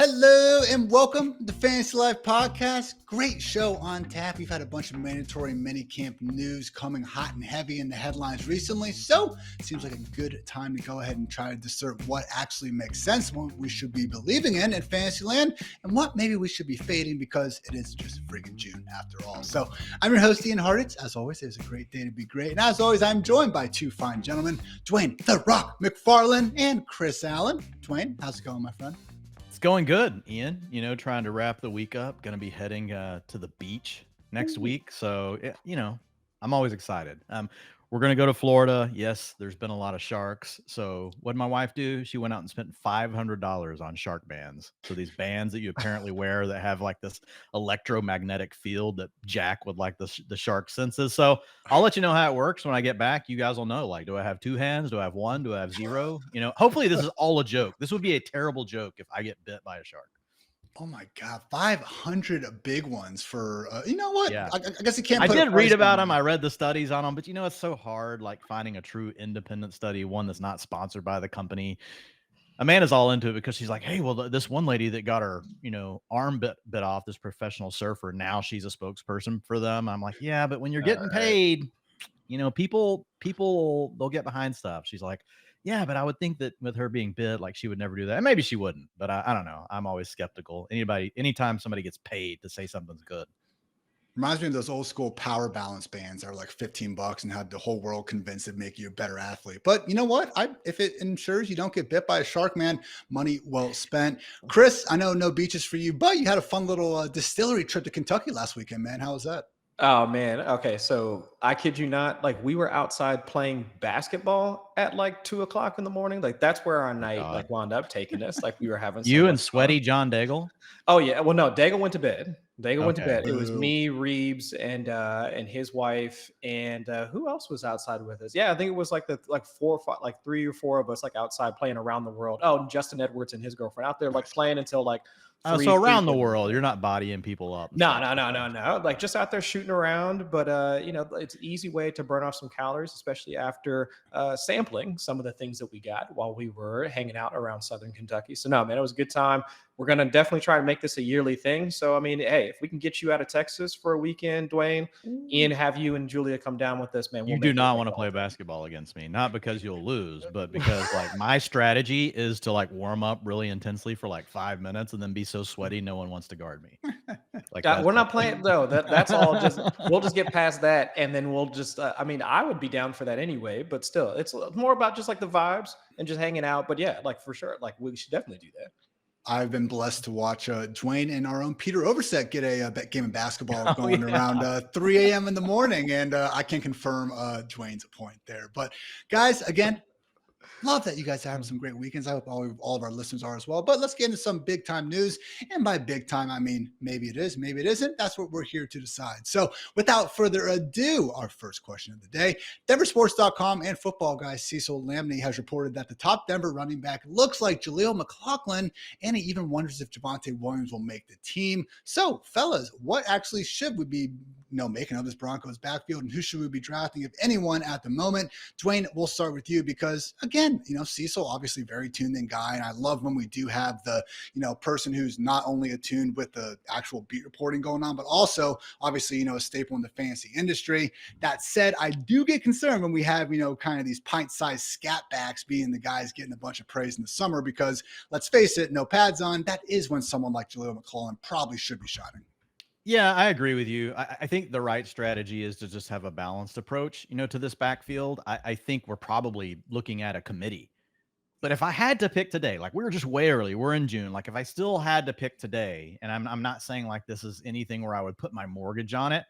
Hello and welcome to Fantasy Life Podcast. Great show on tap. We've had a bunch of mandatory minicamp news coming hot and heavy in the headlines recently, so it seems like a good time to go ahead and try to discern what actually makes sense, what we should be believing in Fantasyland, and what maybe we should be fading because it is just freaking June after all. So I'm your host, Ian Hartitz. As always, it's a great day to be great. And as always, I'm joined by two fine gentlemen, Dwain "The Rock" McFarland and Chris Allen. Dwain, how's it going, my friend? It's going good, Ian. You know, trying to wrap the week up. Going to be heading to the beach next week. So, you know, I'm always excited. We're going to go to Florida. Yes, there's been a lot of sharks. So what did my wife do? She went out and spent $500 on shark bands. So these bands that you apparently wear that have like this electromagnetic field that jack with like the shark senses. So I'll let you know how it works when I get back. You guys will know, like, do I have two hands? Do I have one? Do I have zero? You know, hopefully this is all a joke. This would be a terrible joke if I get bit by a shark. Oh my God, 500 big ones for, you know what? Yeah. I guess you can't. I did read about them. I read the studies on them, but you know, it's so hard, like finding a true independent study, one that's not sponsored by the company. Amanda's all into it because she's like, hey, well, this one lady that got her, you know, arm bit off, this professional surfer, now she's a spokesperson for them. I'm like, yeah, but when you're getting paid, you know, people, they'll get behind stuff. She's like, yeah, but I would think that with her being bit, like she would never do that. And maybe she wouldn't, but I don't know. I'm always skeptical. Anytime somebody gets paid to say something's good. Reminds me of those old school power balance bands that are like $15 and had the whole world convinced it'd make you a better athlete. But you know what? If it ensures you don't get bit by a shark, man, money well spent. Chris, I know no beaches for you, but you had a fun little distillery trip to Kentucky last weekend, man. How was that? Oh man. Okay. So I kid you not, like we were outside playing basketball at like 2:00 in the morning. Like that's where our night like wound up taking us. Like we were having you and sweaty John Daigle. Oh yeah. Well, no, Daigle went to bed. Went to bed. It was me, Reeves, and his wife, and who else was outside with us? Yeah, I think it was like 3 or 4 of us like outside playing around the world. Oh, and Justin Edwards and his girlfriend out there like playing until like. So around the world, you're not bodying people up. No. Like just out there shooting around. But, you know, it's an easy way to burn off some calories, especially after sampling some of the things that we got while we were hanging out around Southern Kentucky. So, no, man, it was a good time. We're going to definitely try to make this a yearly thing. So, I mean, hey, if we can get you out of Texas for a weekend, Dwain, Ian, have you and Julia come down with us, man. You do not want to play basketball against me, not because you'll lose, but because like my strategy is to like warm up really intensely for like 5 minutes and then be so sweaty no one wants to guard me. Like we're not playing though. That's all. We'll just get past that, and then we'll just. I mean, I would be down for that anyway. But still, it's more about just like the vibes and just hanging out. But yeah, like for sure, like we should definitely do that. I've been blessed to watch Dwain and our own Peter Overset get a game of basketball going around 3 a.m. in the morning, and I can confirm Dwain's point there. But guys, again, love that you guys are having some great weekends. I hope all of our listeners are as well. But let's get into some big time news. And by big time, I mean, maybe it is, maybe it isn't. That's what we're here to decide. So without further ado, our first question of the day, DenverSports.com and football guy Cecil Lammey has reported that the top Denver running back looks like Jaleel McLaughlin, and he even wonders if Javonte Williams will make the team. So fellas, what actually should we be making of this Broncos backfield, and who should we be drafting, if anyone, at the moment? Dwain, we'll start with you because, again, Cecil, obviously very tuned in guy, and I love when we do have the, person who's not only attuned with the actual beat reporting going on, but also, obviously, a staple in the fantasy industry. That said, I do get concerned when we have, kind of these pint-sized scat backs being the guys getting a bunch of praise in the summer because, let's face it, no pads on, that is when someone like Jaleel McLaughlin probably should be shining. Yeah, I agree with you. I think the right strategy is to just have a balanced approach, to this backfield. I think we're probably looking at a committee. But if I had to pick today, like we were just way early, we're in June. Like if I still had to pick today, and I'm not saying like this is anything where I would put my mortgage on it,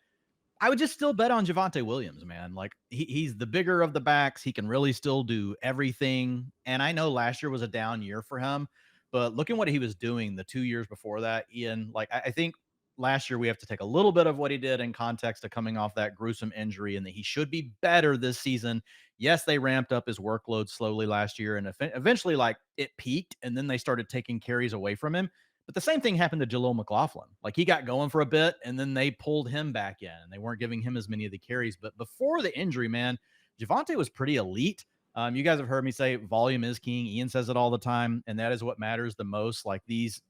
I would just still bet on Javonte Williams, man. Like he's the bigger of the backs. He can really still do everything. And I know last year was a down year for him, but looking what he was doing the 2 years before that, Ian, like I think last year we have to take a little bit of what he did in context of coming off that gruesome injury and that he should be better this season. Yes, they ramped up his workload slowly last year and eventually like it peaked and then they started taking carries away from him. But the same thing happened to Jaleel McLaughlin. Like he got going for a bit and then they pulled him back in and they weren't giving him as many of the carries. But before the injury, man, Javonte was pretty elite. You guys have heard me say volume is king. Ian says it all the time, and that is what matters the most. Like these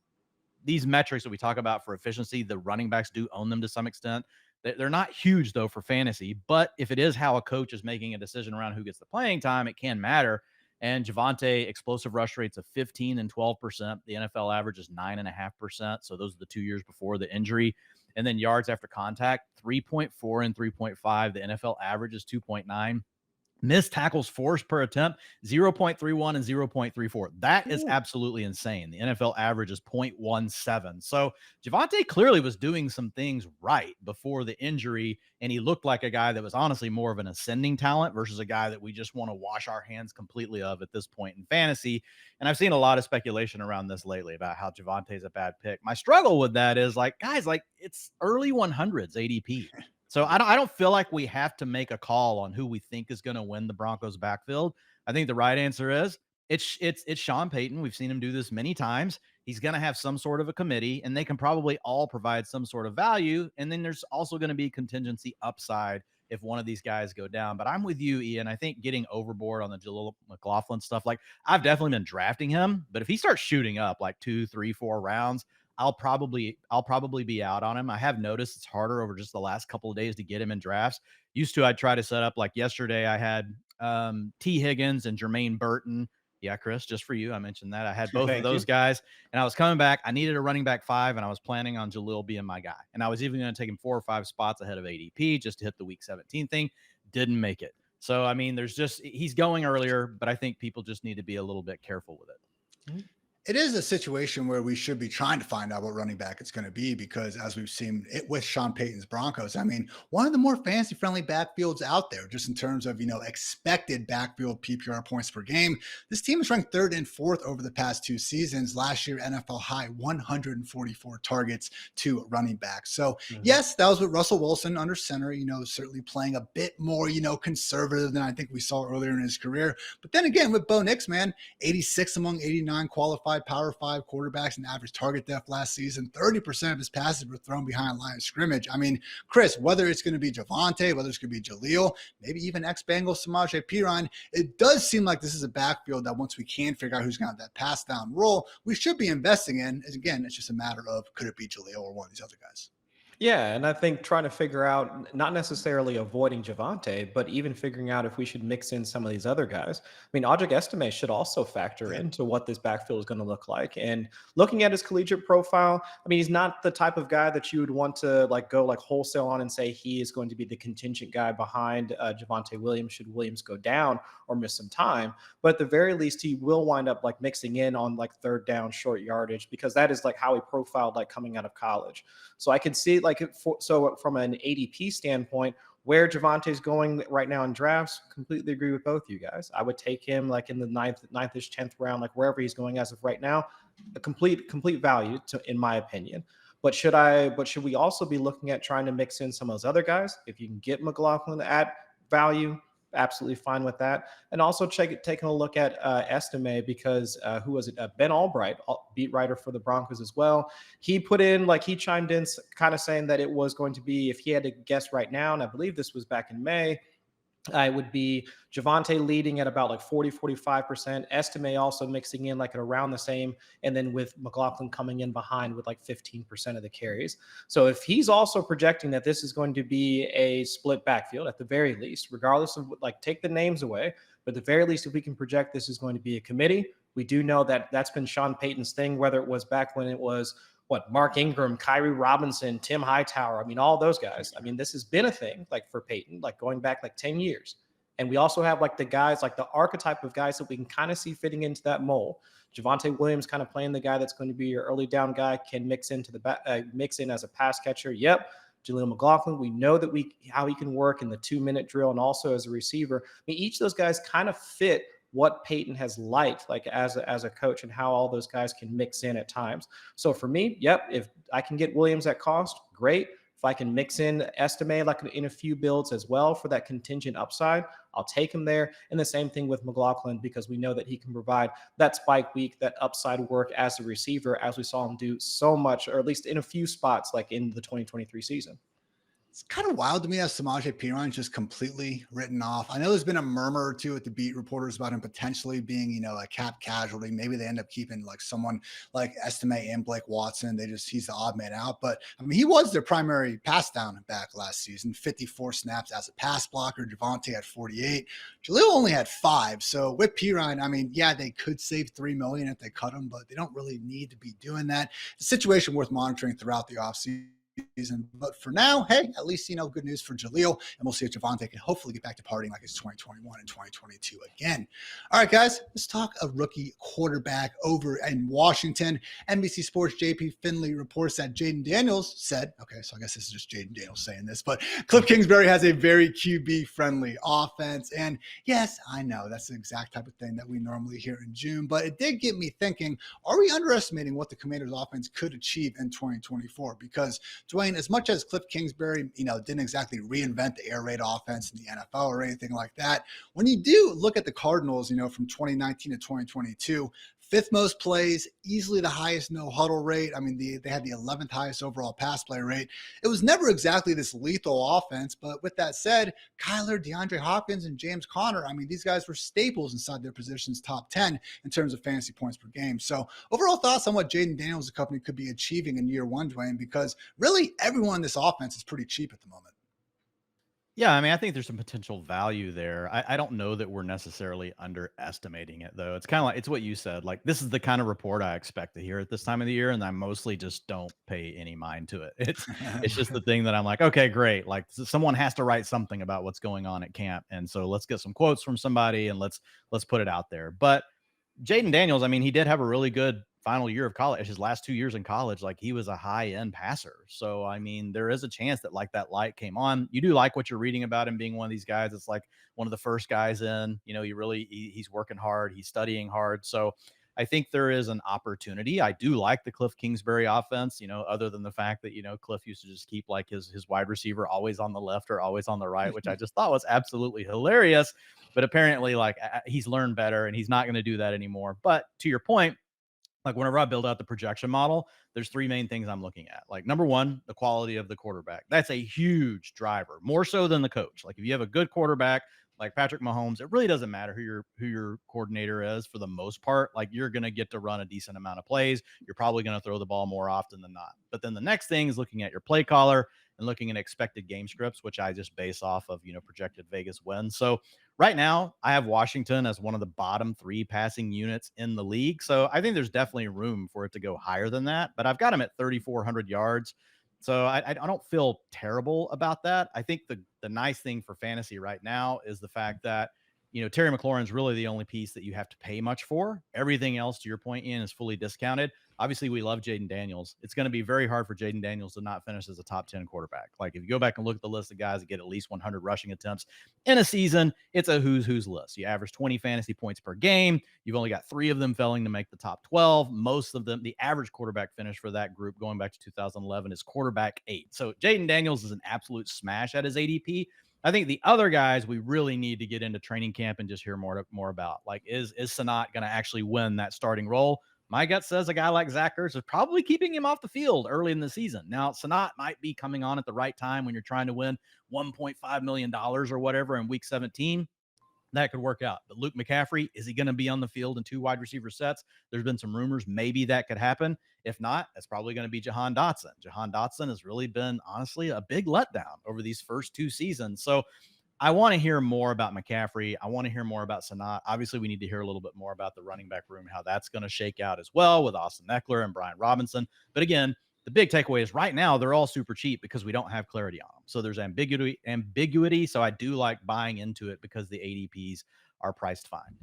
these metrics that we talk about for efficiency, the running backs do own them to some extent. They're not huge though for fantasy, but if it is how a coach is making a decision around who gets the playing time, it can matter. And Javonte, explosive rush rates of 15 and 12%. The NFL average is 9.5%. So those are the 2 years before the injury. And then yards after contact, 3.4 and 3.5. The NFL average is 2.9. Missed tackles forced per attempt, 0.31 and 0.34. That is absolutely insane. The NFL average is 0.17. So Javonte clearly was doing some things right before the injury, and he looked like a guy that was honestly more of an ascending talent versus a guy that we just want to wash our hands completely of at this point in fantasy. And I've seen a lot of speculation around this lately about how Javonte is a bad pick. My struggle with that is like, guys, like it's early 100s ADP. So I don't feel like we have to make a call on who we think is going to win the Broncos backfield. I think the right answer is it's Sean Payton. We've seen him do this many times. He's going to have some sort of a committee, and they can probably all provide some sort of value. And then there's also going to be contingency upside if one of these guys go down. But I'm with you, Ian. I think getting overboard on the Jaleel McLaughlin stuff, like I've definitely been drafting him, but if he starts shooting up like 2, 3, 4 rounds, I'll probably be out on him. I have noticed it's harder over just the last couple of days to get him in drafts. Used to, I'd try to set up like yesterday. I had T. Higgins and Jermaine Burton. Yeah, Chris, just for you, I mentioned that. I had both of those guys, and I was coming back. I needed a running back 5, and I was planning on Jaleel being my guy. And I was even going to take him 4 or 5 spots ahead of ADP just to hit the week 17 thing. Didn't make it. So, I mean, he's going earlier, but I think people just need to be a little bit careful with it. Mm-hmm. It is a situation where we should be trying to find out what running back it's going to be because as we've seen it with Sean Payton's Broncos, I mean, one of the more fantasy friendly backfields out there, just in terms of, expected backfield PPR points per game. This team is ranked 3rd and 4th over the past 2 seasons. Last year, NFL high 144 targets to running backs. So yes, that was with Russell Wilson under center, certainly playing a bit more, conservative than I think we saw earlier in his career. But then again, with Bo Nix, man, 86 among 89 qualified Power 5 quarterbacks and average target depth last season. 30% of his passes were thrown behind line of scrimmage. I mean, Chris, whether it's going to be Javonte, whether it's going to be Jaleel, maybe even ex-Bengal Samaje Perine, it does seem like this is a backfield that once we can figure out who's got that pass down role, we should be investing in. As again, it's just a matter of could it be Jaleel or one of these other guys? Yeah, and I think trying to figure out, not necessarily avoiding Javonte, but even figuring out if we should mix in some of these other guys. I mean, Audric Estime should also factor into what this backfield is going to look like. And looking at his collegiate profile, I mean, he's not the type of guy that you would want to go wholesale on and say he is going to be the contingent guy behind Javonte Williams should Williams go down or miss some time. But at the very least, he will wind up mixing in on 3rd down short yardage because that is how he profiled coming out of college. So I could see so from an ADP standpoint, where Javonte's going right now in drafts, completely agree with both you guys. I would take him in the 9th-ish, 10th round, wherever he's going as of right now, a complete value in my opinion. But should we also be looking at trying to mix in some of those other guys? If you can get McLaughlin at value, absolutely fine with that. And also taking a look at Estime because who was it? Ben Albright, beat writer for the Broncos as well. He put in, he chimed in kind of saying that it was going to be, if he had to guess right now, and I believe this was back in May, it would be Javonte leading at about 40-45%. Estime also mixing in at around the same, and then with McLaughlin coming in behind with 15% of the carries. So if he's also projecting that this is going to be a split backfield at the very least, regardless of take the names away, but at the very least, if we can project this is going to be a committee, we do know that that's been Sean Payton's thing, whether it was back when it was Mark Ingram, Kyrie Robinson, Tim Hightower. I mean, all those guys. I mean, this has been a thing for Payton, going back 10 years. And we also have the guys, the archetype of guys that we can kind of see fitting into that mold. Javonte Williams kind of playing the guy that's going to be your early down guy, can mix into mix in as a pass catcher. Yep. Jaleel McLaughlin, we know that how he can work in the 2-minute drill and also as a receiver. I mean, each of those guys kind of fit what Payton has liked as a coach and how all those guys can mix in at times. So for me, yep, if I can get Williams at cost, great. If I can mix in Estime in a few builds as well for that contingent upside, I'll take him there. And the same thing with McLaughlin because we know that he can provide that spike week, that upside work as a receiver, as we saw him do so much, or at least in a few spots in the 2023 season. It's kind of wild to me that Samaje Perine just completely written off. I know there's been a murmur or two at the beat reporters about him potentially being, a cap casualty. Maybe they end up keeping like someone like Estime and Blake Watson. He's the odd man out. But I mean, he was their primary pass down back last season, 54 snaps as a pass blocker. Javonte had 48. Jaleel only had 5. So with Perine, I mean, yeah, they could save $3 million if they cut him, but they don't really need to be doing that. It's a situation worth monitoring throughout the offseason. But for now, hey, at least, good news for Jaleel. And we'll see if Javonte can hopefully get back to partying like it's 2021 and 2022 again. All right, guys, let's talk a rookie quarterback over in Washington. NBC Sports' JP Finlay reports that Jayden Daniels said, okay, so I guess this is just Jayden Daniels saying this, but Kliff Kingsbury has a very QB-friendly offense. And yes, I know that's the exact type of thing that we normally hear in June, but it did get me thinking, are we underestimating what the Commanders' offense could achieve in 2024? Because Dwain, as much as Kliff Kingsbury, didn't exactly reinvent the air raid offense in the NFL or anything like that, when you do look at the Cardinals, from 2019 to 2022, 5th most plays, easily the highest no huddle rate. I mean, they had the 11th highest overall pass play rate. It was never exactly this lethal offense, but with that said, Kyler, DeAndre Hopkins, and James Conner, I mean, these guys were staples inside their positions, top 10 in terms of fantasy points per game. So overall thoughts on what Jayden Daniels' company could be achieving in year one, Dwain, because really everyone in this offense is pretty cheap at the moment. Yeah, I mean, I think there's some potential value there. I don't know that we're necessarily underestimating it, though. It's kind of like, it's what you said. Like, this is the kind of report I expect to hear at this time of the year, and I mostly just don't pay any mind to it. It's just the thing that I'm like, okay, great. Like, someone has to write something about what's going on at camp, and so let's get some quotes from somebody and let's put it out there. But Jayden Daniels, I mean, he did have a really good final year of college. His last 2 years in college, like, he was a high-end passer. So, I mean, there is a chance that like that light came on. You do like what you're reading about him being one of these guys. It's like one of the first guys in, he's working hard. He's studying hard. So I think there is an opportunity. I do like the Kliff Kingsbury offense, other than the fact that, Kliff used to just keep like his wide receiver always on the left or always on the right, which I just thought was absolutely hilarious. But apparently, like, he's learned better and he's not going to do that anymore. But to your point, like, whenever I build out the projection model, there's 3 main things I'm looking at. Like, number one, the quality of the quarterback. That's a huge driver, more so than the coach. Like, if you have a good quarterback like Patrick Mahomes, it really doesn't matter who your coordinator is for the most part. Like, you're going to get to run a decent amount of plays. You're probably going to throw the ball more often than not. But then the next thing is looking at your play caller and looking at expected game scripts, which I just base off of, projected Vegas wins. So right now I have Washington as one of the bottom 3 passing units in the league. So I think there's definitely room for it to go higher than that, but I've got him at 3,400 yards. So I don't feel terrible about that. I think the nice thing for fantasy right now is the fact that, Terry McLaurin's really the only piece that you have to pay much for. Everything else, to your point, Ian, is fully discounted. Obviously, we love Jayden Daniels. It's going to be very hard for Jayden Daniels to not finish as a top 10 quarterback. Like, if you go back and look at the list of guys that get at least 100 rushing attempts in a season, it's a who's list. You average 20 fantasy points per game. You've only got 3 of them failing to make the top 12. Most of them, the average quarterback finish for that group going back to 2011 is quarterback 8. So Jayden Daniels is an absolute smash at his ADP. I think the other guys we really need to get into training camp and just hear more about. Like, is Sanat going to actually win that starting role? My gut says a guy like Zach Ertz is probably keeping him off the field early in the season. Now, Sanat might be coming on at the right time when you're trying to win $1.5 million or whatever in week 17. That could work out. But Luke McCaffrey, is he going to be on the field in 2 wide receiver sets? There's been some rumors maybe that could happen. If not, it's probably going to be Jahan Dotson. Jahan Dotson has really been, honestly, a big letdown over these first 2 seasons. So I want to hear more about McCaffrey. I want to hear more about Sanat. Obviously, we need to hear a little bit more about the running back room, how that's going to shake out as well with Austin Eckler and Brian Robinson. But again, the big takeaway is right now they're all super cheap because we don't have clarity on them. So there's ambiguity. So I do like buying into it because the ADPs are priced fine.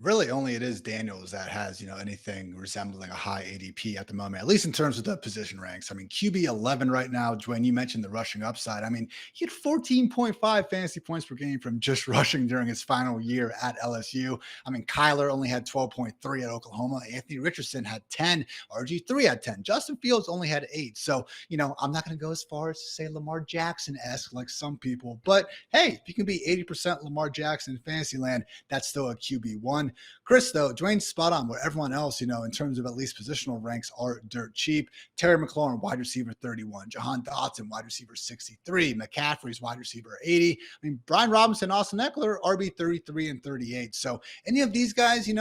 Really only it is Daniels that has, anything resembling a high ADP at the moment, at least in terms of the position ranks. I mean, QB 11 right now. Dwain, you mentioned the rushing upside. I mean, he had 14.5 fantasy points per game from just rushing during his final year at LSU. I mean, Kyler only had 12.3 at Oklahoma. Anthony Richardson had 10. RG3 had 10. Justin Fields only had 8. So, I'm not going to go as far as to say Lamar Jackson-esque like some people. But, hey, if you can be 80% Lamar Jackson in fantasy land, that's still a QB1. one. Chris, though, Dwayne's spot on where everyone else, in terms of at least positional ranks, are dirt cheap. Terry McLaurin, wide receiver 31. Jahan Dotson, wide receiver 63. McCaffrey's wide receiver 80. I mean, Brian Robinson, Austin Eckler, RB 33 and 38. So any of these guys, you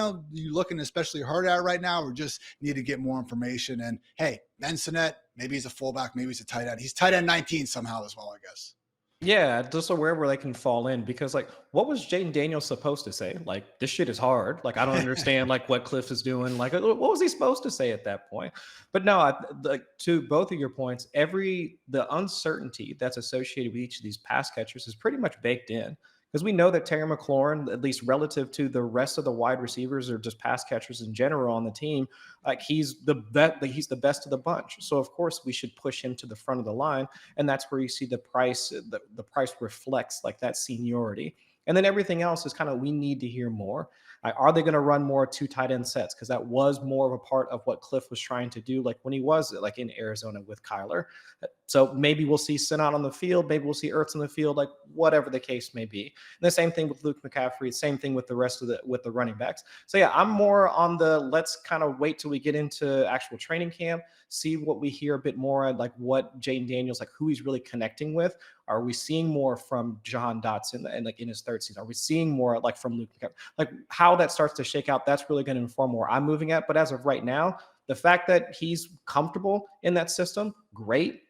looking especially hard at right now, or just need to get more information? And hey, Ben Sinnett, maybe he's a fullback, maybe he's a tight end. He's tight end 19 somehow as well, I guess. Yeah, just so wherever they can fall in, because what was Jaden Daniels supposed to say? Like, this shit is hard. Like, I don't understand what Kliff is doing. Like, what was he supposed to say at that point? But no, to both of your points, the uncertainty that's associated with each of these pass catchers is pretty much baked in. Because we know that Terry McLaurin, at least relative to the rest of the wide receivers or just pass catchers in general on the team, he's the best of the bunch. So of course we should push him to the front of the line, and that's where you see the price. The price reflects that seniority. And then everything else is kind of, we need to hear more. Are they going to run more 2 tight end sets? Because that was more of a part of what Kliff was trying to do, when he was in Arizona with Kyler. So maybe we'll see Sinnott on the field. Maybe we'll see Ertz on the field, whatever the case may be. And the same thing with Luke McCaffrey. Same thing with the rest of the running backs. So yeah, I'm more on let's kind of wait till we get into actual training camp, see what we hear a bit more, what Jaden Daniels, who he's really connecting with. Are we seeing more from Jahan Dotson and in his third season? Are we seeing more from Luke McCaffrey? How that starts to shake out, that's really going to inform where I'm moving at. But as of right now, the fact that he's comfortable in that system, great.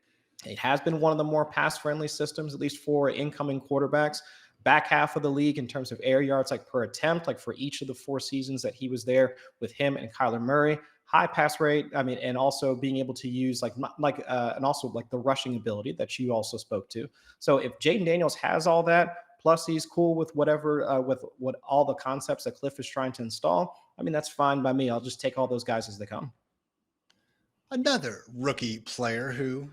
It has been one of the more pass-friendly systems, at least for incoming quarterbacks. Back half of the league in terms of air yards, per attempt, for each of the 4 seasons that he was there with him and Kyler Murray. High pass rate, and also being able to use and also the rushing ability that you also spoke to. So if Jaden Daniels has all that, plus he's cool with whatever, with what all the concepts that Kliff is trying to install, that's fine by me. I'll just take all those guys as they come. Another rookie player who,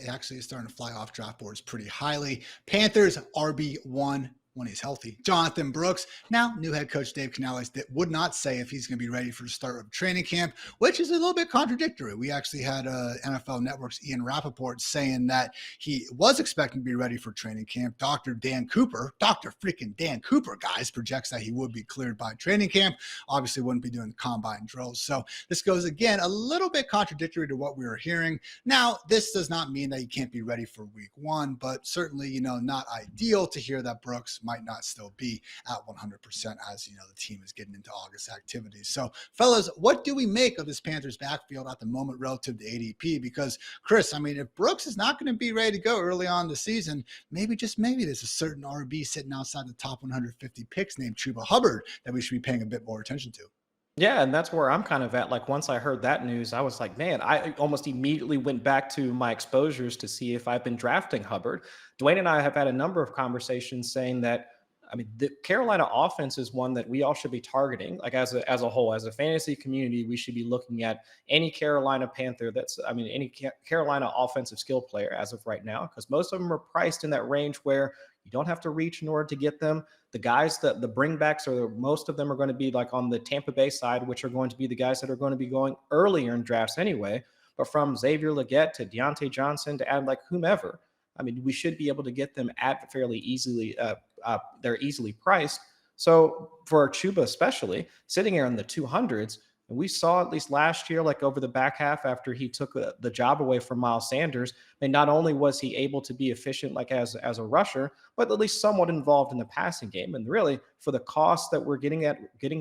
actually is starting to fly off draft boards pretty highly. Panthers RB1 when he's healthy. Jonathan Brooks. Now, new head coach Dave Canales would not say if he's going to be ready for the start of training camp, which is a little bit contradictory. We actually had NFL Network's Ian Rapoport saying that he was expecting to be ready for training camp. Dr. freaking Dan Cooper, guys, projects that he would be cleared by training camp. Obviously wouldn't be doing combine drills. So this goes, again, a little bit contradictory to what we were hearing. Now, this does not mean that he can't be ready for week 1, but certainly, not ideal to hear that Brooks might not still be at 100% as, the team is getting into August activities. So, fellas, what do we make of this Panthers backfield at the moment relative to ADP? Because, Chris, if Brooks is not going to be ready to go early on in the season, maybe, just maybe, there's a certain RB sitting outside the top 150 picks named Chuba Hubbard that we should be paying a bit more attention to. Yeah, and that's where I'm kind of at. Once I heard that news, I was like, man, I almost immediately went back to my exposures to see if I've been drafting Hubbard. Dwayne and I have had a number of conversations saying that, the Carolina offense is one that we all should be targeting. As a whole, as a fantasy community, we should be looking at any Carolina Panther any Carolina offensive skill player as of right now, because most of them are priced in that range where you don't have to reach in order to get them. The guys that the bringbacks most of them are going to be on the Tampa Bay side, which are going to be the guys that are going to be going earlier in drafts anyway. But from Xavier Legette to Deontay Johnson to add whomever, we should be able to get them at fairly easily. They're easily priced. So for Chuba, especially sitting here in the 200s, and we saw at least last year, over the back half after he took the job away from Miles Sanders, not only was he able to be efficient as a rusher, but at least somewhat involved in the passing game. And really, for the cost that we're getting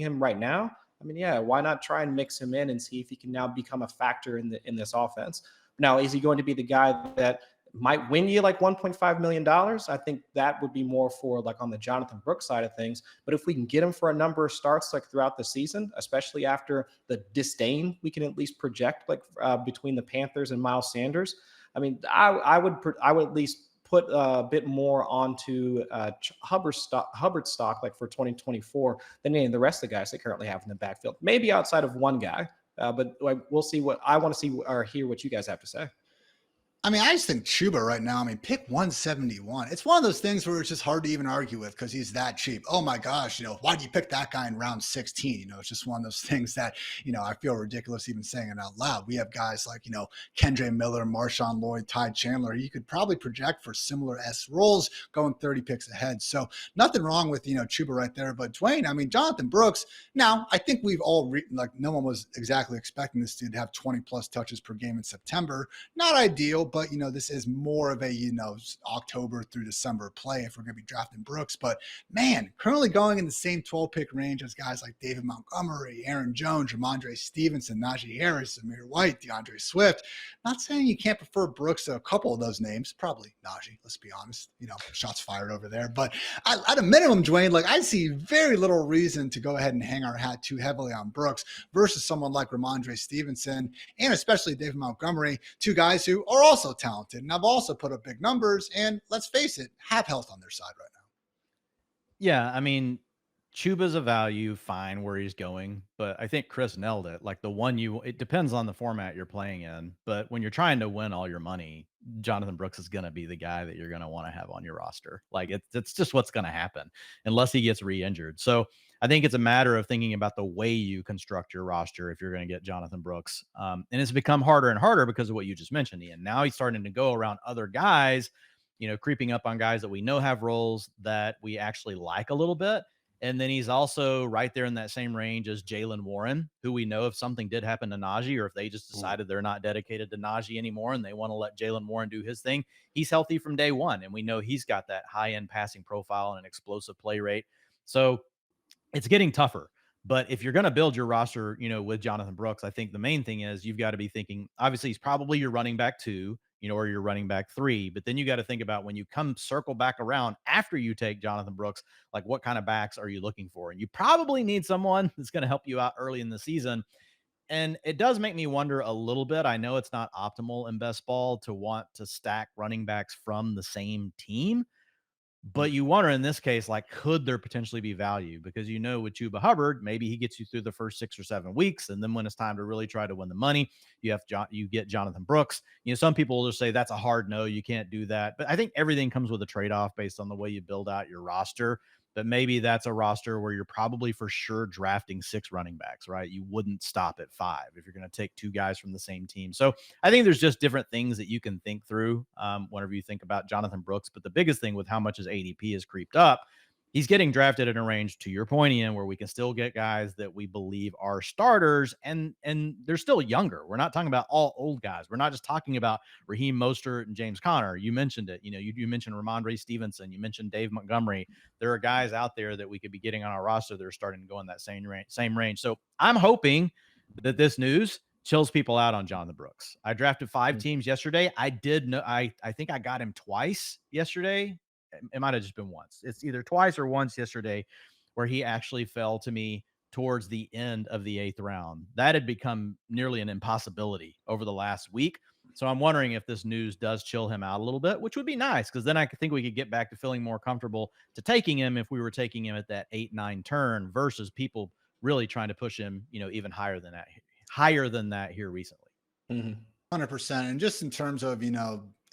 him right now, why not try and mix him in and see if he can now become a factor in this offense? Now, is he going to be the guy that might win you $1.5 million? I think that would be more for on the Jonathan Brooks side of things. But if we can get him for a number of starts throughout the season, especially after the disdain we can at least project between the Panthers and Miles Sanders, I would at least put a bit more onto Hubbard stock for 2024 than any of the rest of the guys they currently have in the backfield. Maybe outside of one guy, but we'll see. What I want to see or hear what you guys have to say. I mean, I just think Chuba right now, I mean, pick 171. It's one of those things where it's just hard to even argue with because he's that cheap. Oh my gosh, why do you pick that guy in round 16? It's just one of those things that, I feel ridiculous even saying it out loud. We have guys like, Kendre Miller, Marshawn Lloyd, Ty Chandler. You could probably project for similar S roles going 30 picks ahead. So nothing wrong with, Chuba right there. But Dwain, I mean, Jonathan Brooks, now I think we've all, no one was exactly expecting this dude to have 20 plus touches per game in September. Not ideal, but this is more of a October through December play if we're going to be drafting Brooks. But man, currently going in the same 12 pick range as guys like David Montgomery, Aaron Jones, Ramondre Stevenson, Najee Harris, Amir White, DeAndre Swift. Not saying you can't prefer Brooks to a couple of those names, probably Najee, let's be honest, shots fired over there. But at a minimum, Dwain, I see very little reason to go ahead and hang our hat too heavily on Brooks versus someone like Ramondre Stevenson and especially David Montgomery, two guys who are also talented and have also put up big numbers and, let's face it, have health on their side right now. Yeah, I mean, Chuba's a value, fine where he's going, but I think Chris nailed it. Like it depends on the format you're playing in, but when you're trying to win all your money, Jonathan Brooks is going to be the guy that you're going to want to have on your roster. Like it's just what's going to happen unless he gets re-injured. So I think it's a matter of thinking about the way you construct your roster if you're going to get Jonathan Brooks. And it's become harder and harder because of what you just mentioned, Ian. Now he's starting to go around other guys, creeping up on guys that we know have roles that we actually like a little bit. And then he's also right there in that same range as Jaylen Warren, who we know if something did happen to Najee or if they just decided they're not dedicated to Najee anymore and they want to let Jaylen Warren do his thing, he's healthy from day one. And we know he's got that high-end passing profile and an explosive play rate. So it's getting tougher. But if you're going to build your roster, with Jonathan Brooks, I think the main thing is you've got to be thinking, obviously, he's probably your running back 2, or your running back 3. But then you got to think about when you come circle back around after you take Jonathan Brooks, like what kind of backs are you looking for? And you probably need someone that's going to help you out early in the season. And it does make me wonder a little bit. I know it's not optimal in best ball to want to stack running backs from the same team. But you wonder in this case, could there potentially be value? Because with Chuba Hubbard, maybe he gets you through the first 6 or 7 weeks. And then when it's time to really try to win the money, you get Jonathan Brooks. Some people will just say that's a hard no. You can't do that. But I think everything comes with a trade-off based on the way you build out your roster. But maybe that's a roster where you're probably for sure drafting 6 running backs, right? You wouldn't stop at 5 if you're going to take 2 guys from the same team. So I think there's just different things that you can think through whenever you think about Jonathan Brooks. But the biggest thing with how much his ADP has creeped up, he's getting drafted in a range, to your point, Ian, where we can still get guys that we believe are starters, and they're still younger. We're not talking about all old guys. We're not just talking about Raheem Mostert and James Conner. You mentioned it. You mentioned Ramondre Stevenson. You mentioned Dave Montgomery. There are guys out there that we could be getting on our roster that are starting to go in that same range. So I'm hoping that this news chills people out on Jonathan Brooks. I drafted 5 teams yesterday. I think I got him twice yesterday. It might have just been once. It's either twice or once yesterday where he actually fell to me towards the end of the 8th round. That had become nearly an impossibility over the last week. So I'm wondering if this news does chill him out a little bit, which would be nice, because then I think we could get back to feeling more comfortable to taking him if we were taking him at that 8-9 turn versus people really trying to push him, even higher than that here recently. 100%. And just in terms of,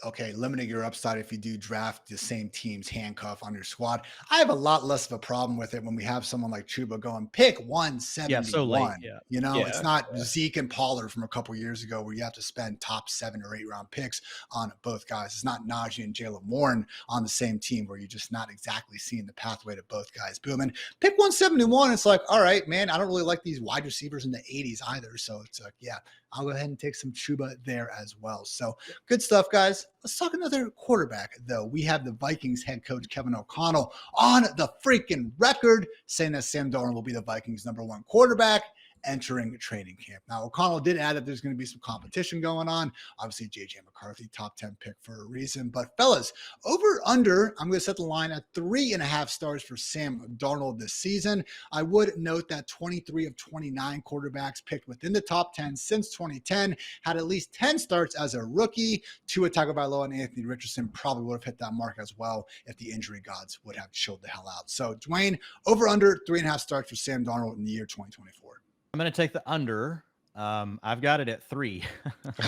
okay, limiting your upside if you do draft the same team's handcuff on your squad, I have a lot less of a problem with it when we have someone like Chuba going pick 171. Yeah, so late. Yeah. It's not Zeke and Pollard from a couple years ago where you have to spend top 7 or 8 round picks on both guys. It's not Najee and Jaylen Warren on the same team where you're just not exactly seeing the pathway to both guys booming. Pick 171. It's like, all right, man, I don't really like these wide receivers in the 80s either. So it's like, yeah, I'll go ahead and take some Chuba there as well. So good stuff, guys. Let's talk another quarterback, though. We have the Vikings head coach, Kevin O'Connell, on the freaking record saying that Sam Darnold will be the Vikings' /1 quarterback entering training camp. Now, O'Connell did add that there's going to be some competition going on. Obviously, J.J. McCarthy, top 10 pick for a reason. But fellas, over under, I'm going to set the line at 3.5 stars for Sam Darnold this season. I would note that 23 of 29 quarterbacks picked within the top 10 since 2010 had at least 10 starts as a rookie. Tua Tagovailoa and Anthony Richardson probably would have hit that mark as well if the injury gods would have chilled the hell out. So, Dwain, over under 3.5 starts for Sam Darnold in the year 2024. I'm going to take the under I've got it at 3.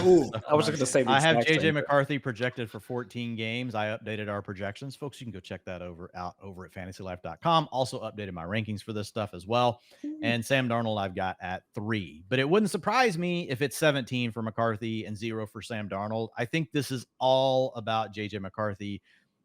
Ooh, I was just going to say the I have exact JJ same thing. McCarthy projected for 14 games. I updated our projections. Folks, you can go check that out over at fantasylife.com. Also updated my rankings for this stuff as well. And Sam Darnold I've got at 3. But it wouldn't surprise me if it's 17 for McCarthy and 0 for Sam Darnold. I think this is all about JJ McCarthy.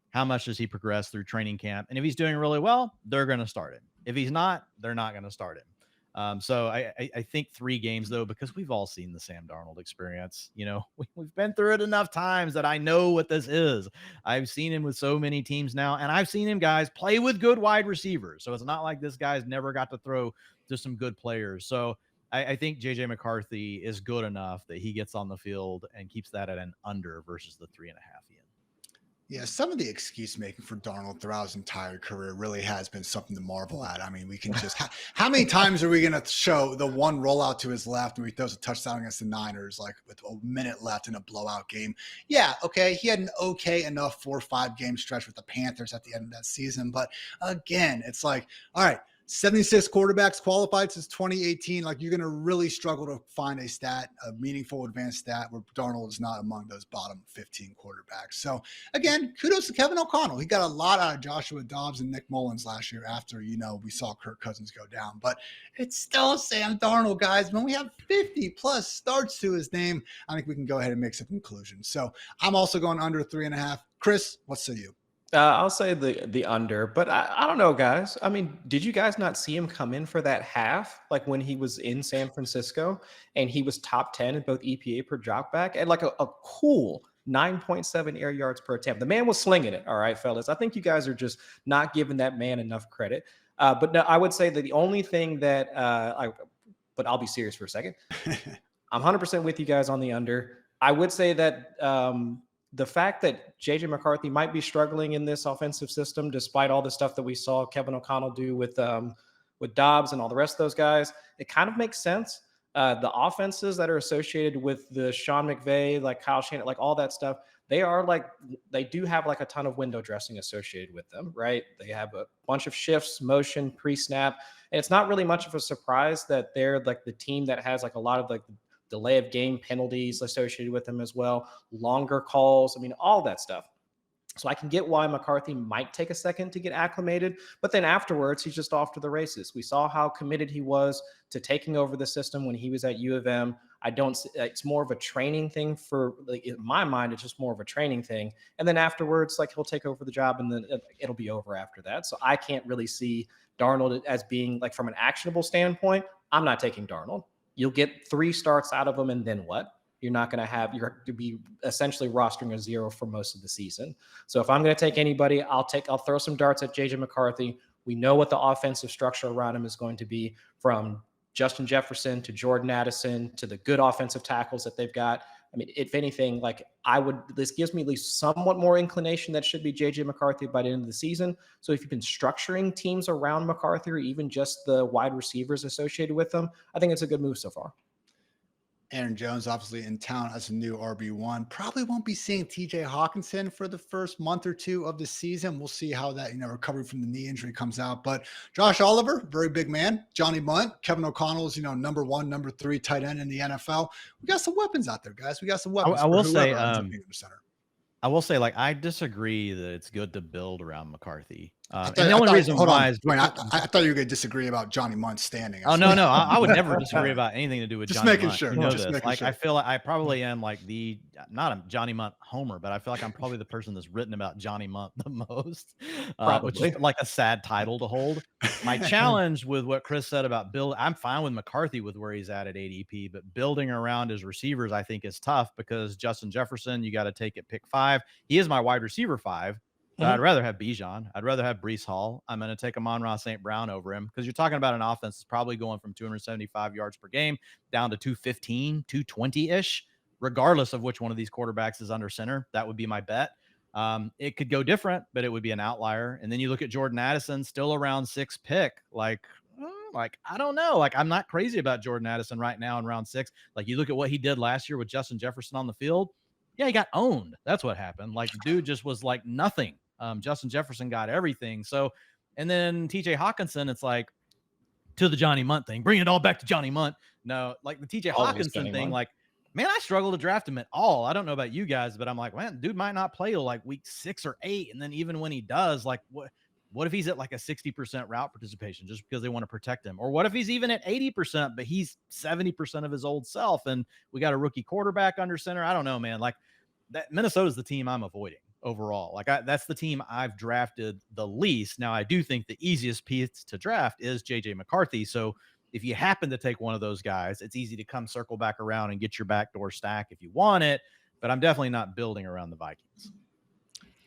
How much does he progress through training camp? And if he's doing really well, they're going to start him. If he's not, they're not going to start him. So I think 3 games, though, because we've all seen the Sam Darnold experience. You know, we've been through it enough times that I know what this is. I've seen him with so many teams now, and I've seen him, guys, play with good wide receivers. So it's not like this guy's never got to throw to some good players. So I think JJ McCarthy is good enough that he gets on the field and keeps that at an under versus the 3.5. Ian. Yeah, some of the excuse making for Darnold throughout his entire career really has been something to marvel at. I mean, we can just how many times are we going to show the one rollout to his left when he throws a touchdown against the Niners, like with a minute left in a blowout game? Yeah, okay, he had an okay enough 4 or 5 game stretch with the Panthers at the end of that season, but again, it's like, all right, 76 quarterbacks qualified since 2018. Like, you're going to really struggle to find a stat, a meaningful advanced stat where Darnold is not among those bottom 15 quarterbacks. So again, kudos to Kevin O'Connell. He got a lot out of Joshua Dobbs and Nick Mullins last year after, we saw Kirk Cousins go down, but it's still Sam Darnold, guys. When we have 50 plus starts to his name, I think we can go ahead and make some conclusions. So I'm also going under 3.5. Chris, what say you? I'll say the under, but I don't know, guys. I mean, did you guys not see him come in for that half, like when he was in San Francisco and he was top 10 in both EPA per dropback and like a cool 9.7 air yards per attempt. The man was slinging it. All right, fellas. I think you guys are just not giving that man enough credit. But no, I would say that the only thing that but I'll be serious for a second. I'm 100% with you guys on the under. I would say that the fact that JJ McCarthy might be struggling in this offensive system, despite all the stuff that we saw Kevin O'Connell do with Dobbs and all the rest of those guys, it kind of makes sense. The offenses that are associated with the Sean McVay, like Kyle Shanahan, like all that stuff, they do have like a ton of window dressing associated with them, right? They have a bunch of shifts, motion, pre-snap, and it's not really much of a surprise that they're like the team that has like a lot of like delay of game penalties associated with them as well, longer calls. I mean, all that stuff. So I can get why McCarthy might take a second to get acclimated, but then afterwards, he's just off to the races. We saw how committed he was to taking over the system when he was at U of M. It's more of a training thing for, like, in my mind, it's just more of a training thing. And then afterwards, like, he'll take over the job and then it'll be over after that. So I can't really see Darnold as being, like, from an actionable standpoint, I'm not taking Darnold. You'll get 3 starts out of them, and then what? You're going to be essentially rostering a 0 for most of the season. So if I'm going to take anybody, I'll throw some darts at JJ McCarthy. We know what the offensive structure around him is going to be, from Justin Jefferson to Jordan Addison to the good offensive tackles that they've got. I mean, if anything, this gives me at least somewhat more inclination that should be JJ McCarthy by the end of the season. So if you've been structuring teams around McCarthy or even just the wide receivers associated with them, I think it's a good move so far. Aaron Jones, obviously in town as a new RB1. Probably won't be seeing TJ Hawkinson for the first month or 2 of the season. We'll see how that, recovery from the knee injury comes out. But Josh Oliver, very big man. Johnny Munt, Kevin O'Connell's, number 1, number 3 tight end in the NFL. We got some weapons out there, guys. We got some weapons. I will say, I disagree that it's good to build around McCarthy. And the only reason why is Dwain, I thought you were going to disagree about Johnny Munt standing. Oh, no. I would never disagree about anything to do with Johnny Munt. Sure. You know this. I feel like I probably am like not a Johnny Munt homer, but I feel like I'm probably the person that's written about Johnny Munt the most, which is like a sad title to hold. My challenge with what Chris said about I'm fine with McCarthy with where he's at ADP, but building around his receivers, I think, is tough because Justin Jefferson, you got to take at pick 5. He is my wide receiver 5. So I'd rather have Bijan. I'd rather have Breece Hall. I'm going to take Amon-Ra St. Brown over him because you're talking about an offense that's probably going from 275 yards per game down to 215, 220-ish, regardless of which one of these quarterbacks is under center. That would be my bet. It could go different, but it would be an outlier. And then you look at Jordan Addison, still around 6 pick. I don't know. I'm not crazy about Jordan Addison right now in round 6. You look at what he did last year with Justin Jefferson on the field. Yeah, he got owned. That's what happened. The dude just was like nothing. Justin Jefferson got everything. So, and then TJ Hawkinson, it's to the Johnny Munt thing, bring it all back to Johnny Munt. No, like the TJ Hawkinson thing, like, man, I struggle to draft him at all. I don't know about you guys, but I'm like, man, dude might not play till like week 6 or 8. And then even when he does, like, what if he's at like a 60% route participation just because they want to protect him? Or what if he's even at 80%, but he's 70% of his old self and we got a rookie quarterback under center? I don't know, man. Like, that Minnesota's the team I'm avoiding overall. Like, that's the team I've drafted the least. Now, I do think the easiest piece to draft is JJ McCarthy. So if you happen to take one of those guys, it's easy to come circle back around and get your backdoor stack if you want it. But I'm definitely not building around the Vikings.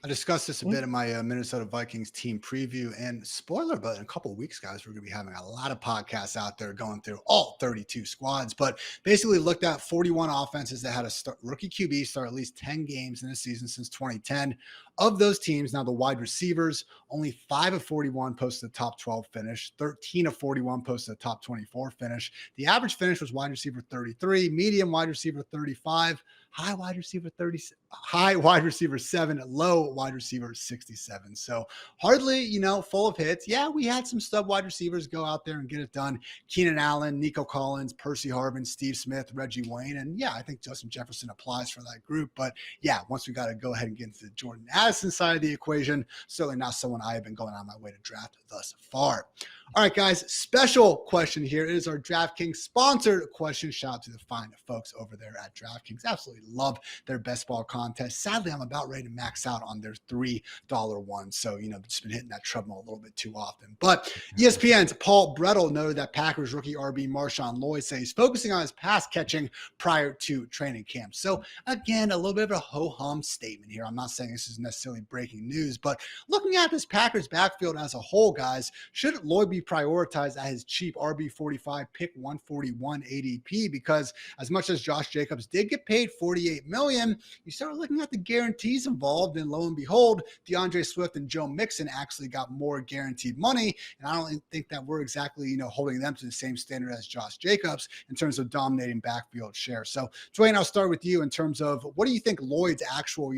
I discussed this a bit in my Minnesota Vikings team preview, and spoiler, but in a couple of weeks, guys, we're going to be having a lot of podcasts out there going through all 32 squads, but basically looked at 41 offenses that had a rookie QB start at least 10 games in the season since 2010. Of those teams, now the wide receivers, only 5 of 41 posted the top 12 finish, 13 of 41 posted the top 24 finish. The average finish was wide receiver 33, medium wide receiver 35, high wide receiver 30, high wide receiver 7, low wide receiver 67. So hardly, full of hits. Yeah, we had some stud wide receivers go out there and get it done. Keenan Allen, Nico Collins, Percy Harvin, Steve Smith, Reggie Wayne. And yeah, I think Justin Jefferson applies for that group. But yeah, once we got to go ahead and get into the Jordan Addison side of the equation, certainly not someone I have been going on my way to draft thus far. All right, guys, special question here. It is our DraftKings sponsored question. Shout out to the fine folks over there at DraftKings. Absolutely love their best ball contest. Sadly, I'm about ready to max out on their $3 one. So, just been hitting that treadmill a little bit too often. But ESPN's Paul Bretl noted that Packers rookie RB Marshawn Lloyd says he's focusing on his pass catching prior to training camp. So, again, a little bit of a ho-hum statement here. I'm not saying this is necessarily breaking news, but looking at this Packers backfield as a whole, guys, should Lloyd be prioritized at his cheap RB45 pick 141 ADP? Because as much as Josh Jacobs did get paid $48 million, you start looking at the guarantees involved, and lo and behold, DeAndre Swift and Joe Mixon actually got more guaranteed money. And I don't think that we're exactly, holding them to the same standard as Josh Jacobs in terms of dominating backfield share. So, Dwain, I'll start with you in terms of what do you think Lloyd's actual,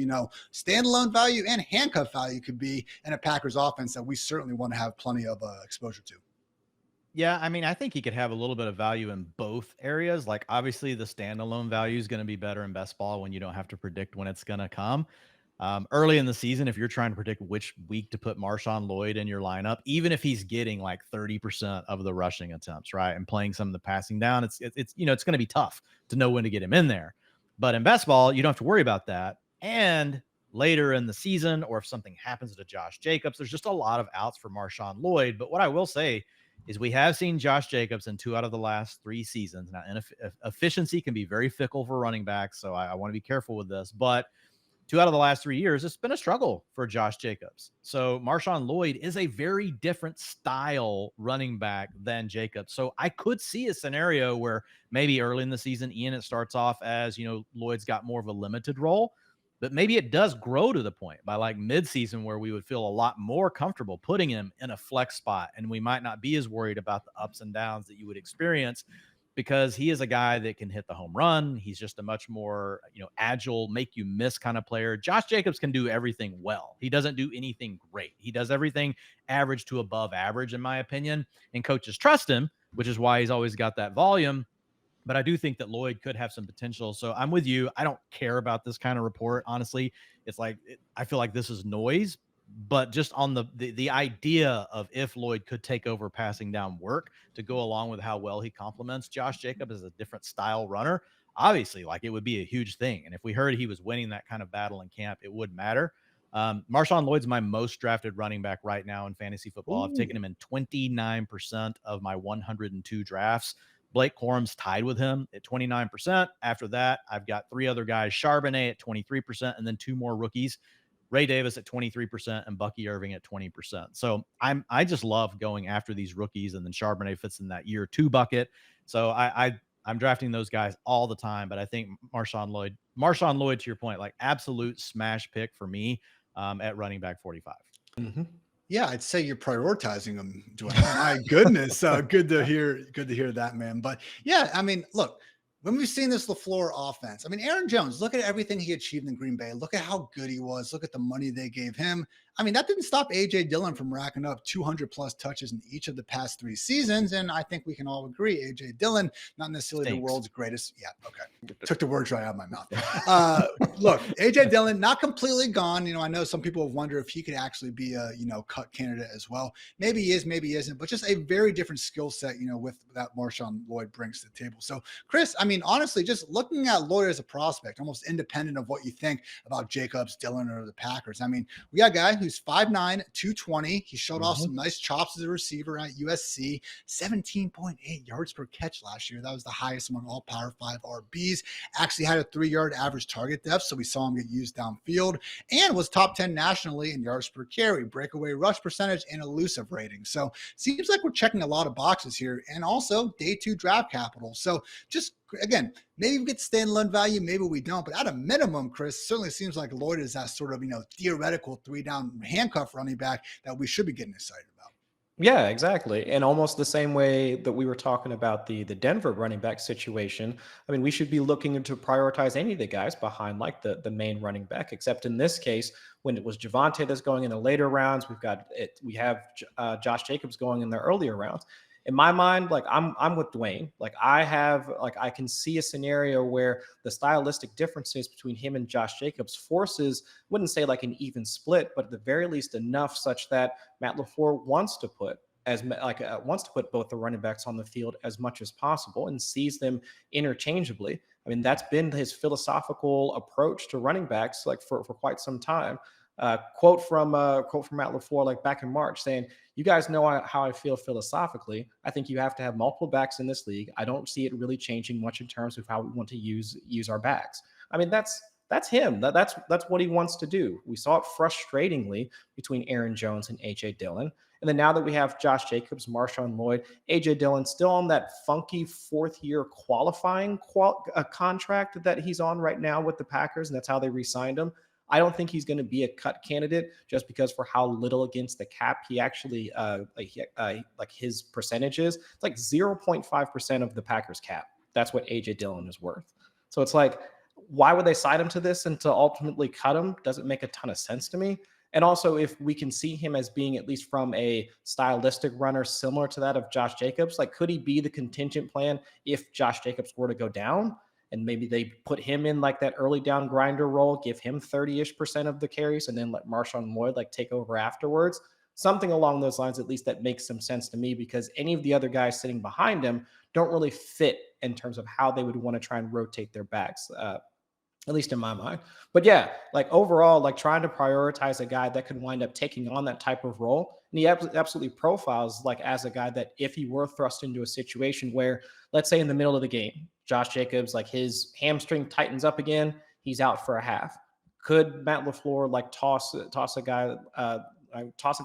standalone value and handcuff value could be in a Packers offense that we certainly want to have plenty of exposure to? Yeah, I mean, I think he could have a little bit of value in both areas. Like, obviously, the standalone value is going to be better in best ball when you don't have to predict when it's going to come. Early in the season, if you're trying to predict which week to put Marshawn Lloyd in your lineup, even if he's getting like 30% of the rushing attempts, right, and playing some of the passing down, it's it's going to be tough to know when to get him in there. But in best ball, you don't have to worry about that. And later in the season, or if something happens to Josh Jacobs, there's just a lot of outs for Marshawn Lloyd. But what I will say is we have seen Josh Jacobs in 2 out of the last 3 seasons. Now, efficiency can be very fickle for running backs, so I want to be careful with this. But 2 out of the last 3 years, it's been a struggle for Josh Jacobs. So Marshawn Lloyd is a very different style running back than Jacobs. So I could see a scenario where maybe early in the season, Ian, it starts off as, Lloyd's got more of a limited role. But maybe it does grow to the point by like midseason where we would feel a lot more comfortable putting him in a flex spot. And we might not be as worried about the ups and downs that you would experience because he is a guy that can hit the home run. He's just a much more, agile, make you miss kind of player. Josh Jacobs can do everything well. He doesn't do anything great. He does everything average to above average, in my opinion. And coaches trust him, which is why he's always got that volume. But I do think that Lloyd could have some potential. So I'm with you. I don't care about this kind of report. Honestly, it's like, I feel like this is noise, but just on the idea of if Lloyd could take over passing down work to go along with how well he complements Josh Jacobs as a different style runner, obviously, like, it would be a huge thing. And if we heard he was winning that kind of battle in camp, it would matter. Marshawn Lloyd's my most drafted running back right now in fantasy football. I've taken him in 29% of my 102 drafts. Blake Corum's tied with him at 29%. After that, I've got 3 other guys, Charbonnet at 23%, and then 2 more rookies, Ray Davis at 23% and Bucky Irving at 20%. So I just love going after these rookies, and then Charbonnet fits in that year 2 bucket. So I'm drafting those guys all the time, but I think Marshawn Lloyd, to your point, like, absolute smash pick for me at running back 45. Mm-hmm. Yeah, I'd say you're prioritizing them, Dwayne. My goodness. Good to hear that, man. But yeah, I mean, look, when we've seen this LaFleur offense, I mean, Aaron Jones, look at everything he achieved in Green Bay. Look at how good he was. Look at the money they gave him. I mean, that didn't stop A.J. Dillon from racking up 200 plus touches in each of the past 3 seasons. And I think we can all agree A.J. Dillon, not necessarily the world's greatest. Yeah, okay. Took the words right out of my mouth. Look, A.J. Dillon, not completely gone. You know, I know some people have wondered if he could actually be a, cut candidate as well. Maybe he is, maybe he isn't, but just a very different skill set, with that Marshawn Lloyd brings to the table. So, Chris, I mean, honestly, just looking at Lloyd as a prospect, almost independent of what you think about Jacobs, Dillon, or the Packers. I mean, we got a guy who's 5'9", 220. He showed off some nice chops as a receiver at USC, 17.8 yards per catch last year. That was the highest among all Power 5 RBs. Actually had a 3-yard average target depth, so we saw him get used downfield, and was top 10 nationally in yards per carry, breakaway rush percentage, and elusive rating. So seems like we're checking a lot of boxes here, and also day 2 draft capital. So just again, maybe we get stand-alone value, maybe we don't, but at a minimum, Chris, certainly seems like Lloyd is that sort of, theoretical 3-down handcuff running back that we should be getting excited about. Yeah, exactly. And almost the same way that we were talking about the Denver running back situation. I mean, we should be looking to prioritize any of the guys behind like the main running back, except in this case, when it was Javonte that's going in the later rounds, we have Josh Jacobs going in the earlier rounds. In my mind, like I'm with Dwain. Like I can see a scenario where the stylistic differences between him and Josh Jacobs forces, wouldn't say like an even split, but at the very least enough such that Matt LaFleur wants to put both the running backs on the field as much as possible and sees them interchangeably. I mean, that's been his philosophical approach to running backs like for quite some time. Quote from Matt LaFleur like back in March saying, "You guys know how I feel philosophically. I think you have to have multiple backs in this league. I don't see it really changing much in terms of how we want to use our backs." I mean, that's him. That's what he wants to do. We saw it frustratingly between Aaron Jones and A.J. Dillon. And then now that we have Josh Jacobs, Marshawn Lloyd, A.J. Dillon still on that funky 4th-year qualifying contract that he's on right now with the Packers, and that's how they re-signed him. I don't think he's going to be a cut candidate just because for how little against the cap he actually like his percentage is. It's like 0.5% of the Packers cap. That's what A.J. Dillon is worth. So it's like, why would they sign him to this and to ultimately cut him? Doesn't make a ton of sense to me. And also, if we can see him as being, at least from a stylistic runner similar to that of Josh Jacobs, like could he be the contingent plan if Josh Jacobs were to go down? And maybe they put him in like that early down grinder role, give him 30-ish% of the carries, and then let Marshawn Lloyd like take over afterwards. Something along those lines, at least that makes some sense to me, because any of the other guys sitting behind him don't really fit in terms of how they would want to try and rotate their backs, at least in my mind. But yeah, like overall, like trying to prioritize a guy that could wind up taking on that type of role. And he absolutely profiles like as a guy that if he were thrust into a situation where, let's say in the middle of the game, Josh Jacobs, like his hamstring tightens up again, he's out for a half. Could Matt LaFleur like toss a guy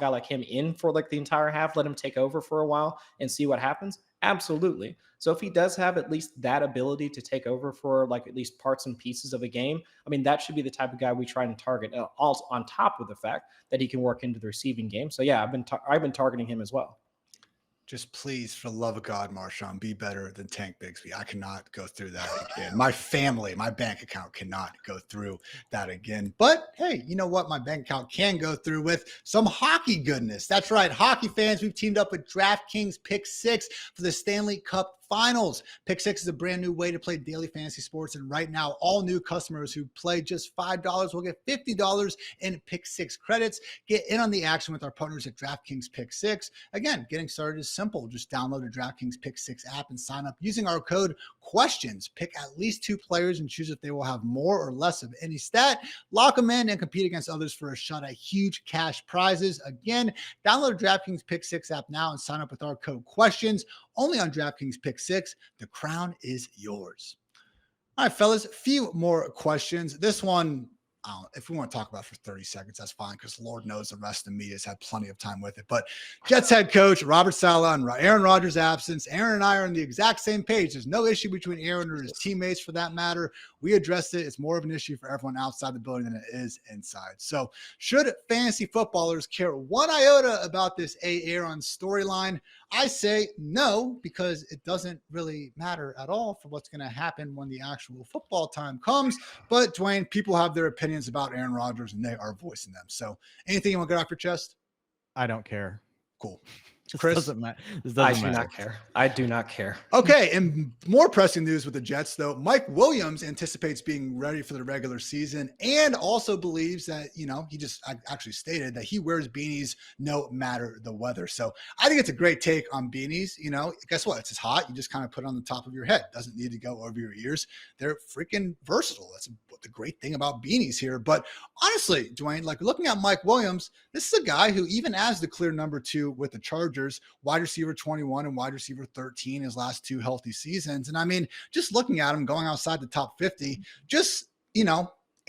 like him in for like the entire half, let him take over for a while and see what happens? Absolutely. So if he does have at least that ability to take over for like at least parts and pieces of a game, I mean, that should be the type of guy we try and target, also on top of the fact that he can work into the receiving game. So yeah, I've been targeting him as well. Just please, for the love of God, Marshawn, be better than Tank Bigsby. I cannot go through that again. My family, my bank account cannot go through that again. But hey, you know what? My bank account can go through with some hockey goodness. That's right. Hockey fans, we've teamed up with DraftKings Pick 6 for the Stanley Cup Finals. Pick 6 is a brand new way to play daily fantasy sports. And right now, all new customers who play just $5 will get $50 in Pick 6 credits. Get in on the action with our partners at DraftKings Pick 6. Again, getting started is simple. Just download the DraftKings Pick 6 app and sign up using our code QUESTIONS. Pick at least 2 players and choose if they will have more or less of any stat. Lock them in and compete against others for a shot at huge cash prizes. Again, download the DraftKings Pick 6 app now and sign up with our code QUESTIONS. Only on DraftKings Pick 6. The crown is yours. All right, fellas, a few more questions. This one, if we want to talk about it for 30 seconds, that's fine, because Lord knows the rest of the media has had plenty of time with it. But Jets head coach Robert Saleh and Aaron Rodgers' absence. Aaron and I are on the exact same page. There's no issue between Aaron or his teammates for that matter. We addressed it. It's more of an issue for everyone outside the building than it is inside. So should fantasy footballers care one iota about this A-aron storyline? I say no, because it doesn't really matter at all for what's going to happen when the actual football time comes. But Dwain, people have their opinions about Aaron Rodgers and they are voicing them. So anything you want to get off your chest? I don't care. Cool. This Chris? doesn't matter. This I doesn't do matter. not care. I do not care. Okay, and more pressing news with the Jets, though. Mike Williams anticipates being ready for the regular season and also believes that, he just actually stated that he wears beanies no matter the weather. So I think it's a great take on beanies. Guess what? It's as hot. You just kind of put it on the top of your head. Doesn't need to go over your ears. They're freaking versatile. That's the great thing about beanies here. But honestly, Dwain, like looking at Mike Williams, this is a guy who, even as the clear number 2 with the Chargers, wide receiver 21 and wide receiver 13 his last 2 healthy seasons. And I mean, just looking at him going outside the top 50, just,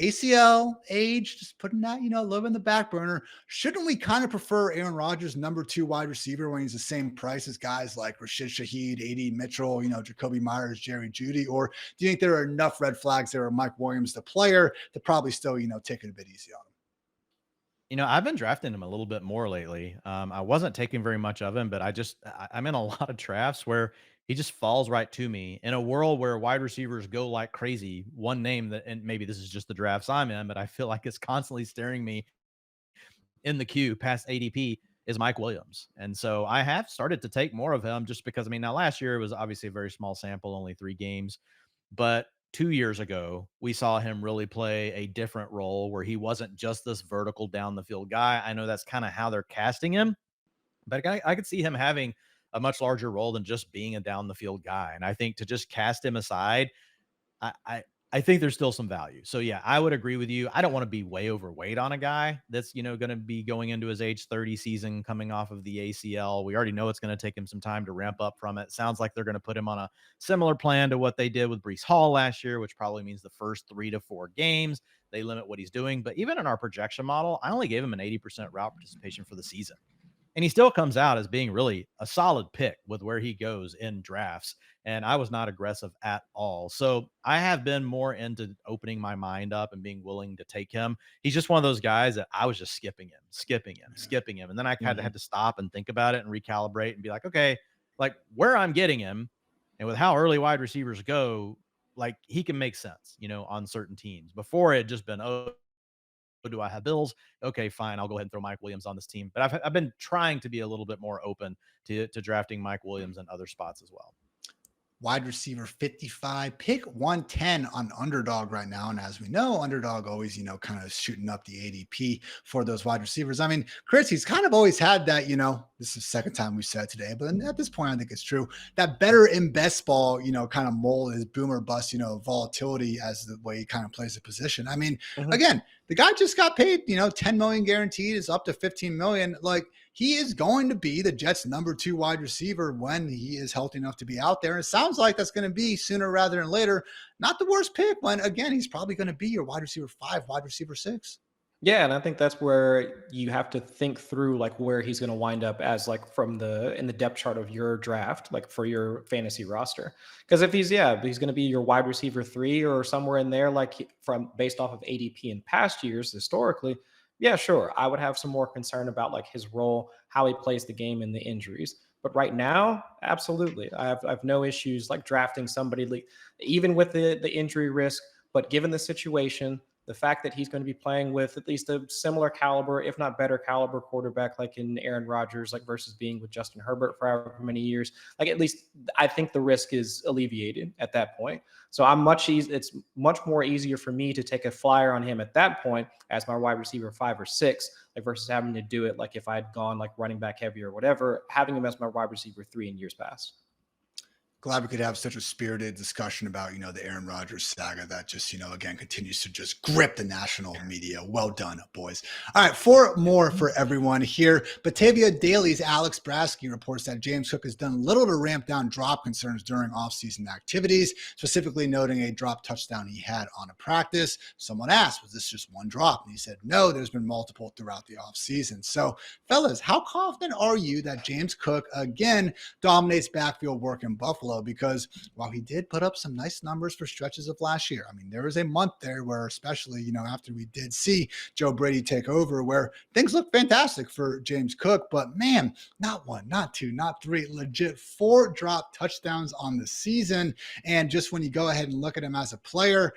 ACL, age, just putting that, a little in the back burner. Shouldn't we kind of prefer Aaron Rodgers, number 2 wide receiver, when he's the same price as guys like Rashid Shaheed, A.D. Mitchell, Jacoby Myers, Jerry Jeudy? Or do you think there are enough red flags there with Mike Williams, the player, to probably still, take it a bit easy on him? I've been drafting him a little bit more lately. I wasn't taking very much of him, but I'm in a lot of drafts where he just falls right to me in a world where wide receivers go like crazy. One name that, and maybe this is just the drafts I'm in, but I feel like it's constantly staring me in the queue past ADP, is Mike Williams. And so I have started to take more of him just because, now last year it was obviously a very small sample, only 3 games, but 2 years ago, we saw him really play a different role where he wasn't just this vertical down the field guy. I know that's kind of how they're casting him, but I could see him having a much larger role than just being a down the field guy. And I think to just cast him aside, I think there's still some value. So yeah, I would agree with you. I don't want to be way overweight on a guy that's, going to be going into his age 30 season, coming off of the ACL. We already know it's going to take him some time to ramp up from it. Sounds like they're going to put him on a similar plan to what they did with Breece Hall last year, which probably means the first 3 to 4 games, they limit what he's doing. But even in our projection model, I only gave him an 80% route participation for the season. And he still comes out as being really a solid pick with where he goes in drafts. And I was not aggressive at all. So I have been more into opening my mind up and being willing to take him. He's just one of those guys that I was just skipping him. And then I kind of had to stop and think about it and recalibrate and be like, okay, like where I'm getting him and with how early wide receivers go, like he can make sense, on certain teams. Before it had just been, do I have Bills? Okay, fine. I'll go ahead and throw Mike Williams on this team. But I've been trying to be a little bit more open to drafting Mike Williams in other spots as well. Wide receiver 55, pick 110 on Underdog right now. And as we know, Underdog always, kind of shooting up the ADP for those wide receivers. I mean, Chris, he's kind of always had that, this is the second time we said today, but at this point, I think it's true. That better in best ball, kind of mold is boomer bust, volatility as the way he kind of plays the position. I mean, again, the guy just got paid, 10 million guaranteed, is up to 15 million. Like, he is going to be the Jets' number 2 wide receiver when he is healthy enough to be out there. And it sounds like that's going to be sooner rather than later. Not the worst pick when, again, he's probably going to be your wide receiver 5, wide receiver 6. Yeah, and I think that's where you have to think through like where he's going to wind up as like in the depth chart of your draft, like for your fantasy roster. Because if he's going to be your wide receiver 3 or somewhere in there, like based off of ADP in past years historically, yeah, sure. I would have some more concern about like his role, how he plays the game, and the injuries. But right now, absolutely, I have no issues like drafting somebody like, even with the injury risk. But given the situation, the fact that he's going to be playing with at least a similar caliber, if not better caliber quarterback, like in Aaron Rodgers, like versus being with Justin Herbert for however many years, like at least I think the risk is alleviated at that point. So it's much more easier for me to take a flyer on him at that point as my wide receiver 5 or 6, like versus having to do it like if I had gone like running back heavy or whatever, having him as my wide receiver 3 in years past. Glad we could have such a spirited discussion about, the Aaron Rodgers saga that just, again, continues to just grip the national media. Well done, boys. All right, 4 more for everyone here. Batavia Daily's Alex Brasky reports that James Cook has done little to ramp down drop concerns during offseason activities, specifically noting a drop touchdown he had on a practice. Someone asked, was this just one drop? And he said, no, there's been multiple throughout the offseason. So, fellas, how confident are you that James Cook, again, dominates backfield work in Buffalo? Buffalo, because while he did put up some nice numbers for stretches of last year, I mean, there was a month there where, especially, after we did see Joe Brady take over, where things looked fantastic for James Cook. But man, not one, not two, not three, legit 4 drop touchdowns on the season. And just when you go ahead and look at him as a player,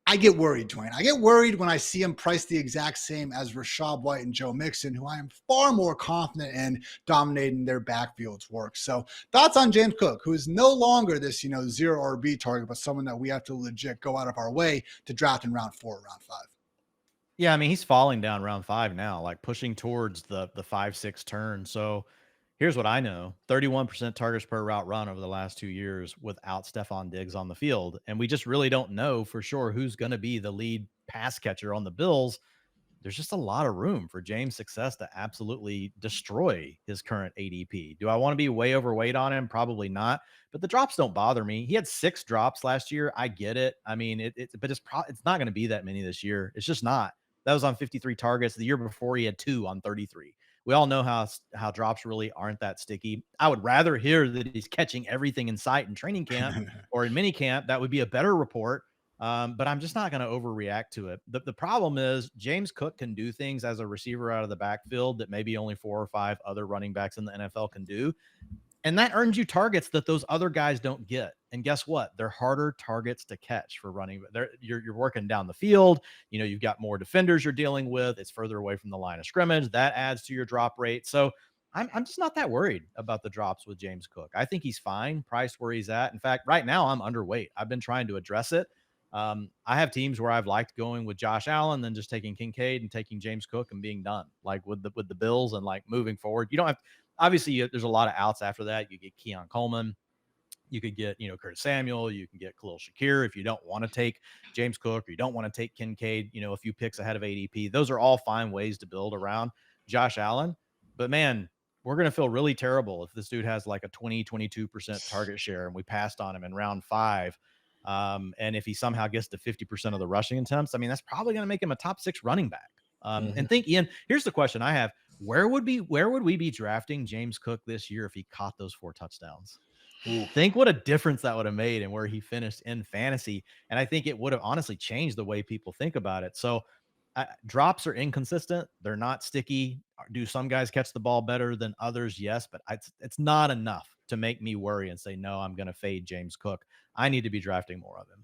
I get worried, Dwain. I get worried when I see him priced the exact same as Rachaad White and Joe Mixon, who I am far more confident in dominating their backfield's work. So thoughts on James Cook, who is no longer this, 0 RB target, but someone that we have to legit go out of our way to draft in round 4 or round 5. Yeah, I mean, he's falling down round 5 now, like pushing towards the 5-6 turn. So here's what I know. 31% targets per route run over the last 2 years without Stephon Diggs on the field. And we just really don't know for sure who's going to be the lead pass catcher on the Bills. There's just a lot of room for James' success to absolutely destroy his current ADP. Do I want to be way overweight on him? Probably not. But the drops don't bother me. He had 6 drops last year. I get it. I mean, but it's not going to be that many this year. It's just not. That was on 53 targets. The year before, he had 2 on 33. We all know how drops really aren't that sticky. I would rather hear that he's catching everything in sight in training camp or in mini camp. That would be a better report. But I'm just not going to overreact to it. The problem is James Cook can do things as a receiver out of the backfield that maybe only 4 or 5 other running backs in the NFL can do. And that earns you targets that those other guys don't get. And guess what? They're harder targets to catch for running. You're working down the field. You've got more defenders you're dealing with. It's further away from the line of scrimmage. That adds to your drop rate. So I'm just not that worried about the drops with James Cook. I think he's fine, priced where he's at. In fact, right now I'm underweight. I've been trying to address it. I have teams where I've liked going with Josh Allen, then just taking Kincaid and taking James Cook and being done, like with the Bills, and like moving forward. You don't have, obviously there's a lot of outs after that. You get Keon Coleman, you could get, Curtis Samuel, you can get Khalil Shakir if you don't want to take James Cook, or you don't want to take Kincaid, a few picks ahead of ADP. Those are all fine ways to build around Josh Allen. But man, we're going to feel really terrible if this dude has like a 22% target share and we passed on him in round 5. And if he somehow gets to 50% of the rushing attempts, I mean, that's probably going to make him a top 6 running back. And think, Ian, here's the question I have. Where would we be drafting James Cook this year if he caught those 4 touchdowns? Think what a difference that would have made and where he finished in fantasy. And I think it would have honestly changed the way people think about it. So drops are inconsistent. They're not sticky. Do some guys catch the ball better than others? Yes, but it's not enough to make me worry and say, no, I'm going to fade James Cook. I need to be drafting more of him.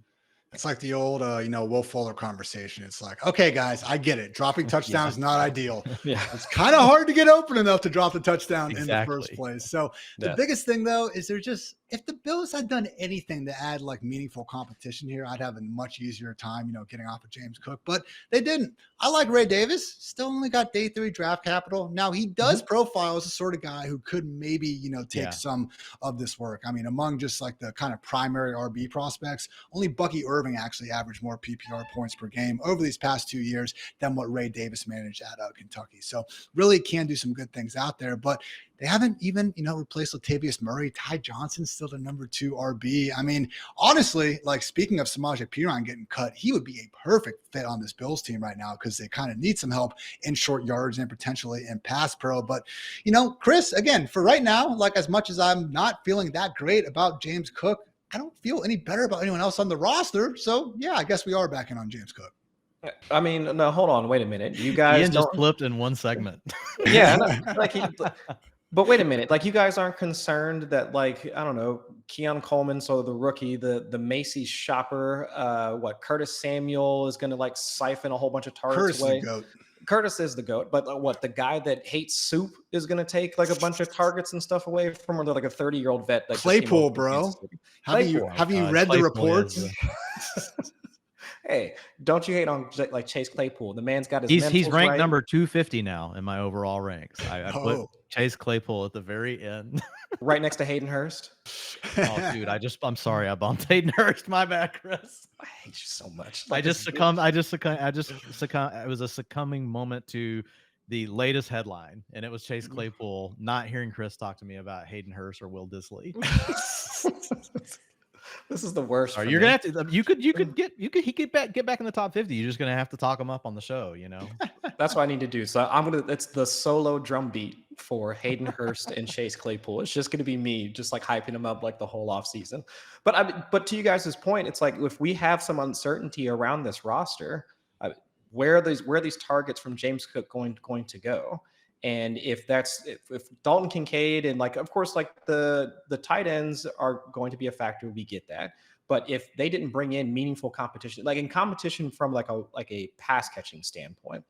It's like the old, Will Fuller conversation. It's like, okay, guys, I get it. Dropping touchdowns is not ideal. Yeah. It's kind of hard to get open enough to drop the touchdown in the Exactly. first place. So the biggest thing, though, is if the Bills had done anything to add like meaningful competition here, I'd have a much easier time, getting off of James Cook. But they didn't. I like Ray Davis. Still only got day 3 draft capital. Now, he does profile as a sort of guy who could maybe, take some of this work. I mean, among just like the kind of primary RB prospects, only Bucky Irving actually averaged more PPR points per game over these past 2 years than what Ray Davis managed at Kentucky. So really can do some good things out there, but they haven't even, replaced Latavius Murray. Ty Johnson's still the number 2 RB. I mean, honestly, like speaking of Samaje Perine getting cut, he would be a perfect fit on this Bills team right now because they kind of need some help in short yards and potentially in pass pro. But, Chris, again, for right now, like as much as I'm not feeling that great about James Cook, I don't feel any better about anyone else on the roster. So, yeah, I guess we are back in on James Cook. I mean, no, hold on. Wait a minute. You guys Ian just flipped in one segment. Yeah. But wait a minute. Like, you guys aren't concerned that, like, I don't know, Keon Coleman, so the rookie, the Macy's shopper, Curtis Samuel is going to, like, siphon a whole bunch of targets away. The GOAT. Curtis is the GOAT, but the guy that hates soup is going to take like a bunch of targets and stuff away from her, like a 30-year-old vet. That Claypool, bro. Have you read the reports? Hey, don't you hate on like Chase Claypool? The man's got his. He's ranked right. number 250 now in my overall ranks. I put Chase Claypool at the very end, right next to Hayden Hurst. Oh, dude, I'm sorry, I bumped Hayden Hurst. My bad, Chris. I hate you so much. Like, I just succumbed. It was a succumbing moment to the latest headline, and it was Chase Claypool not hearing Chris talk to me about Hayden Hurst or Will Dissly. This is the worst. You're gonna have to. He could get back in the top 50. You're just gonna have to talk him up on the show. That's what I need to do. So it's the solo drum beat for Hayden Hurst and Chase Claypool. It's just gonna be me just like hyping him up like the whole offseason. But to you guys' point, it's like if we have some uncertainty around this roster, where are these targets from James Cook going to go? And if Dalton Kincaid and like, of course, like the tight ends are going to be a factor, we get that. But if they didn't bring in meaningful competition, like in competition from like a pass catching standpoint,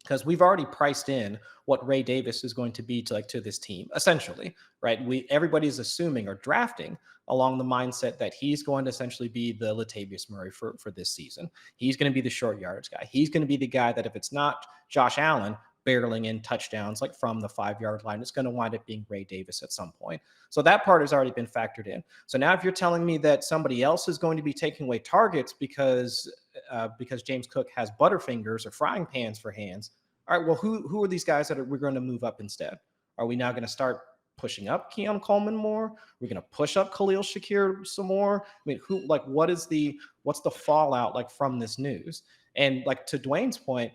because we've already priced in what Ray Davis is going to be to this team, essentially, right? Everybody's assuming or drafting along the mindset that he's going to essentially be the Latavius Murray for this season. He's going to be the short yardage guy. He's going to be the guy that if it's not Josh Allen barreling in touchdowns like from the 5-yard line, it's going to wind up being Ray Davis at some point. So that part has already been factored in. So now if you're telling me that somebody else is going to be taking away targets because James Cook has butterfingers or frying pans for hands, all right, well, who are these guys that we're going to move up instead? Are we now going to start pushing up Keon Coleman more? We're going to push up Khalil Shakir some more? I mean, what's the fallout like from this news? And like to Dwayne's point,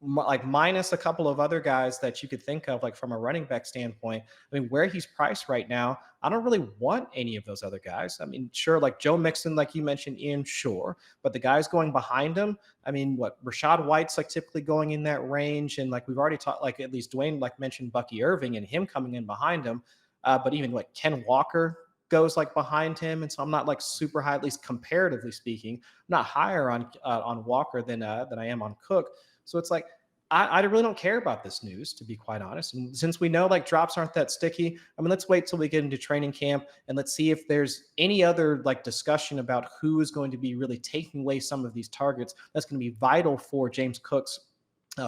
like minus a couple of other guys that you could think of, like from a running back standpoint, I mean, where he's priced right now, I don't really want any of those other guys. I mean, sure, like Joe Mixon, like you mentioned, Ian, sure. But the guys going behind him, I mean, Rashad White's like typically going in that range. And like we've already talked, like at least Dwayne like mentioned Bucky Irving and him coming in behind him. But even like Ken Walker goes like behind him. And so I'm not like super high, at least comparatively speaking, I'm not higher on Walker than I am on Cook. So it's like, I really don't care about this news, to be quite honest. And since we know like drops aren't that sticky, I mean, let's wait till we get into training camp and let's see if there's any other like discussion about who is going to be really taking away some of these targets that's going to be vital for James Cook's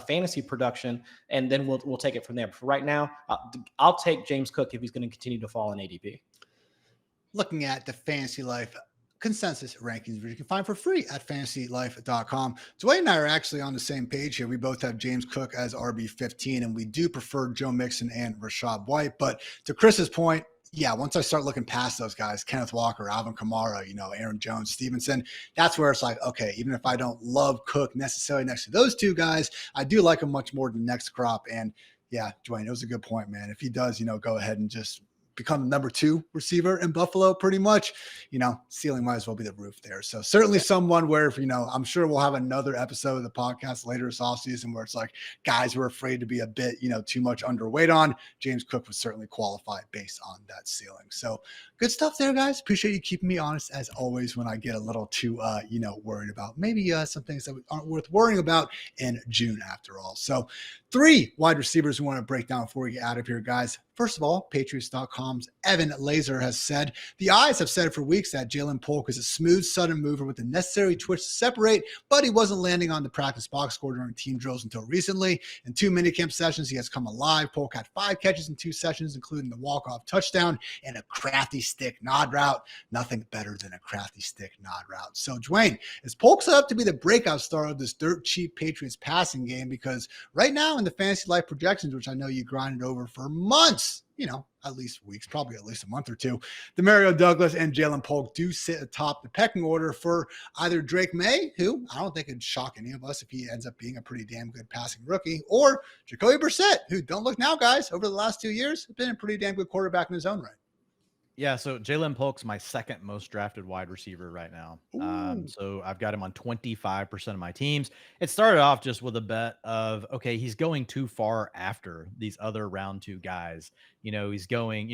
fantasy production. And then we'll take it from there. But for right now, I'll take James Cook if he's going to continue to fall in ADP. Looking at the Fantasy Life consensus rankings, which you can find for free at fantasylife.com. Dwayne and I are actually on the same page here. We both have James Cook as RB15, and we do prefer Joe Mixon and Rashad White. But to Chris's point, yeah, once I start looking past those guys, Kenneth Walker, Alvin Kamara, Aaron Jones, Stevenson, that's where it's like, okay, even if I don't love Cook necessarily next to those two guys, I do like him much more than next crop. And yeah, Dwayne, it was a good point, man. If he does, go ahead and just become the number 2 receiver in Buffalo pretty much, ceiling might as well be the roof there. So certainly someone where, I'm sure we'll have another episode of the podcast later this offseason where it's like guys were afraid to be a bit, too much underweight on. James Cook would certainly qualify based on that ceiling. So good stuff there, guys. Appreciate you keeping me honest as always when I get a little too, worried about maybe some things that aren't worth worrying about in June after all. So 3 wide receivers we want to break down before we get out of here, guys. First of all, Patriots.com's Evan Lazar has said, the eyes have said for weeks that Ja'Lynn Polk is a smooth, sudden mover with the necessary twitch to separate, but he wasn't landing on the practice box score during team drills until recently. In 2 minicamp sessions, he has come alive. Polk had 5 catches in 2 sessions, including the walk-off touchdown and a crafty stick nod route. Nothing better than a crafty stick nod route. So, Dwayne, is Polk set up to be the breakout star of this dirt cheap Patriots passing game? Because right now in the Fantasy Life projections, which I know you grinded over for months, at least weeks, probably at least a month or two, Demario Douglas and Ja'Lynn Polk do sit atop the pecking order for either Drake May, who I don't think it'd shock any of us if he ends up being a pretty damn good passing rookie, or Jacoby Brissett, who, don't look now, guys, over the last 2 years, has been a pretty damn good quarterback in his own right. Yeah, so Ja'Lynn Polk's my second most drafted wide receiver right now. So I've got him on 25% of my teams. It started off just with a bet of, okay, he's going too far after these other round 2 guys. He's going,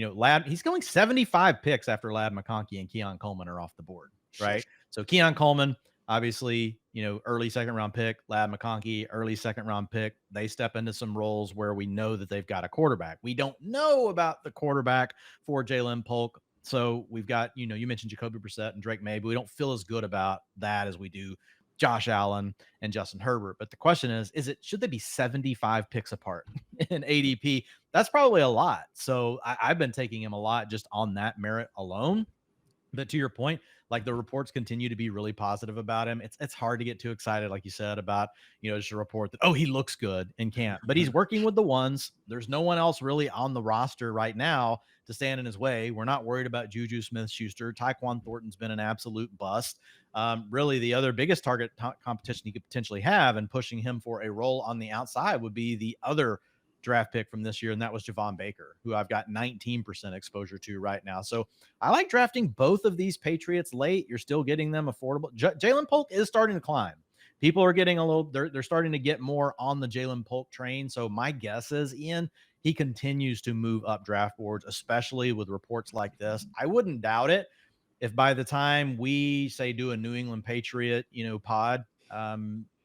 he's going 75 picks after Lab McConkey and Keon Coleman are off the board, right? So Keon Coleman, obviously, early 2nd round pick, Lab McConkey, early 2nd round pick. They step into some roles where we know that they've got a quarterback. We don't know about the quarterback for Ja'Lynn Polk. So we've got, you mentioned Jacoby Brissett and Drake May, but we don't feel as good about that as we do Josh Allen and Justin Herbert. But the question is should they be 75 picks apart in ADP? That's probably a lot. So I've been taking him a lot just on that merit alone. But to your point, like the reports continue to be really positive about him. It's hard to get too excited, like you said, about, just a report that, oh, he looks good in camp, but he's working with the ones. There's no one else really on the roster right now to stand in his way. We're not worried about Juju Smith-Schuster. Tyquan Thornton's been an absolute bust. Really, the other biggest target competition he could potentially have, and pushing him for a role on the outside, would be the other draft pick from this year, and that was Javon Baker, who I've got 19% exposure to right now. So I like drafting both of these Patriots late. You're still getting them affordable. Ja'Lynn Polk is starting to climb. People are getting they're starting to get more on the Ja'Lynn Polk train. So my guess is, Ian, he continues to move up draft boards, especially with reports like this. I wouldn't doubt it if by the time we say do a New England Patriot, pod,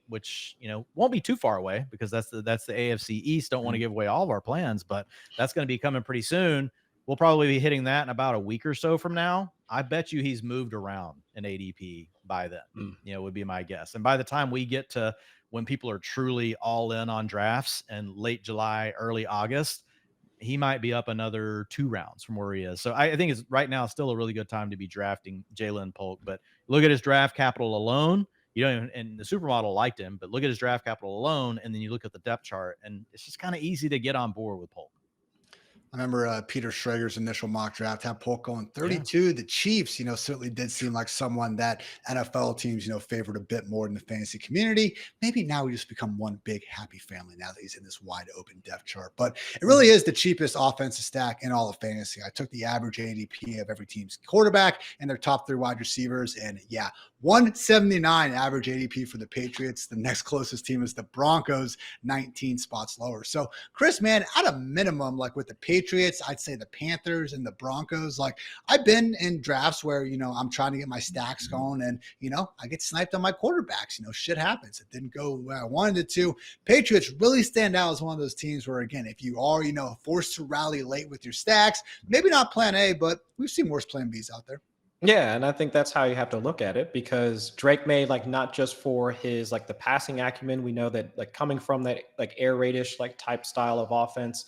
which won't be too far away, because that's the AFC East. Don't want to give away all of our plans, but that's going to be coming pretty soon. We'll probably be hitting that in about a week or so from now. I bet you he's moved around in ADP by then. Would be my guess. And by the time we get to when people are truly all in on drafts in late July, early August, he might be up another 2 rounds from where he is. So I think it's right now still a really good time to be drafting Ja'Lynn Polk. But look at his draft capital alone. You don't even, and the supermodel liked him, but look at his draft capital alone, and then you look at the depth chart, and it's just kind of easy to get on board with Polk. I remember Peter Schrager's initial mock draft had Polk going 32. Yeah. The Chiefs, certainly did seem like someone that NFL teams, favored a bit more in the fantasy community. Maybe now we just become one big happy family now that he's in this wide open depth chart. But it really is the cheapest offensive stack in all of fantasy. I took the average ADP of every team's quarterback and their top 3 wide receivers. And 179 average ADP for the Patriots. The next closest team is the Broncos, 19 spots lower. So, Chris, man, at a minimum, like with the Patriots, I'd say the Panthers and the Broncos. Like, I've been in drafts where, I'm trying to get my stacks going and, I get sniped on my quarterbacks. Shit happens. It didn't go where I wanted it to. Patriots really stand out as one of those teams where, again, if you are, forced to rally late with your stacks, maybe not plan A, but we've seen worse plan Bs out there. Yeah, and I think that's how you have to look at it, because Drake May, not just for his the passing acumen, we know that coming from that air raidish type style of offense,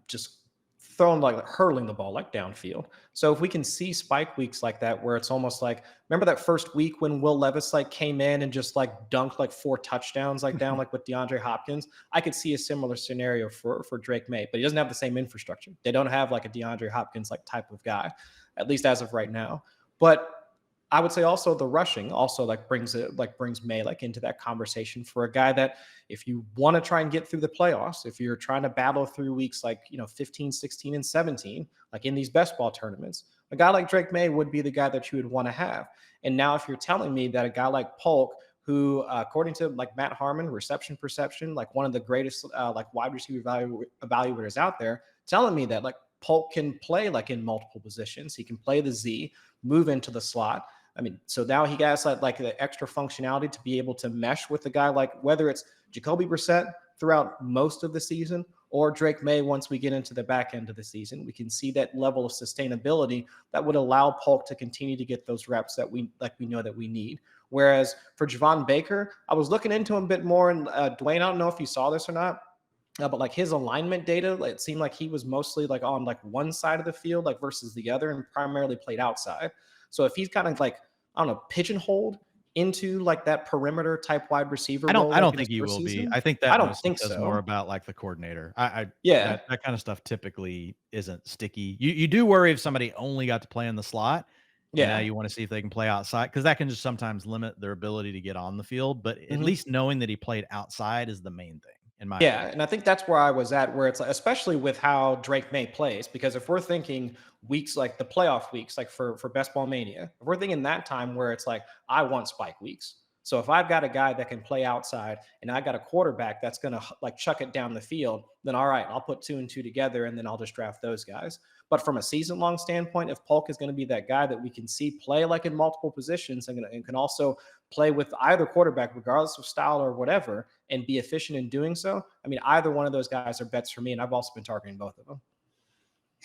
just throwing hurling the ball downfield. So if we can see spike weeks like that, where it's almost remember that first week when Will Levis came in and just dunked 4 touchdowns down with DeAndre Hopkins, I could see a similar scenario for Drake May, but he doesn't have the same infrastructure. They don't have a DeAndre Hopkins type of guy, at least as of right now. But I would say also the rushing also brings May into that conversation for a guy that, if you want to try and get through the playoffs, if you're trying to battle through weeks 15, 16, and 17, in these best ball tournaments, a guy like Drake May would be the guy that you would want to have. And now if you're telling me that a guy like Polk, who according to Matt Harmon, reception perception, one of the greatest wide receiver evaluators out there, telling me that Polk can play in multiple positions. He can play the Z, move into the slot. So now he has the extra functionality to be able to mesh with a guy whether it's Jacoby Brissett throughout most of the season or Drake May once we get into the back end of the season. We can see that level of sustainability that would allow Polk to continue to get those reps that we know that we need. Whereas for Javon Baker, I was looking into him a bit more, and Dwayne, I don't know if you saw this or not, but his alignment data, it seemed like he was mostly on one side of the field versus the other, and primarily played outside. So if he's kind of I don't know, pigeonholed into that perimeter type wide receiver role, I don't think he will be. I think that I don't think so. So. More about the coordinator. Yeah, that kind of stuff typically isn't sticky. You do worry if somebody only got to play in the slot. Yeah, you want to see if they can play outside, because that can just sometimes limit their ability to get on the field. But at least knowing that he played outside is the main thing. And I think that's where I was at, where it's especially with how Drake May plays, because if we're thinking weeks the playoff weeks, for Best Ball Mania, if we're thinking that time where it's I want spike weeks. So if I've got a guy that can play outside and I got a quarterback that's going to chuck it down the field, then all right, I'll put 2 and 2 together and then I'll just draft those guys. But from a season-long standpoint, if Polk is going to be that guy that we can see play in multiple positions and can also play with either quarterback, regardless of style or whatever, and be efficient in doing so, either one of those guys are bets for me, and I've also been targeting both of them.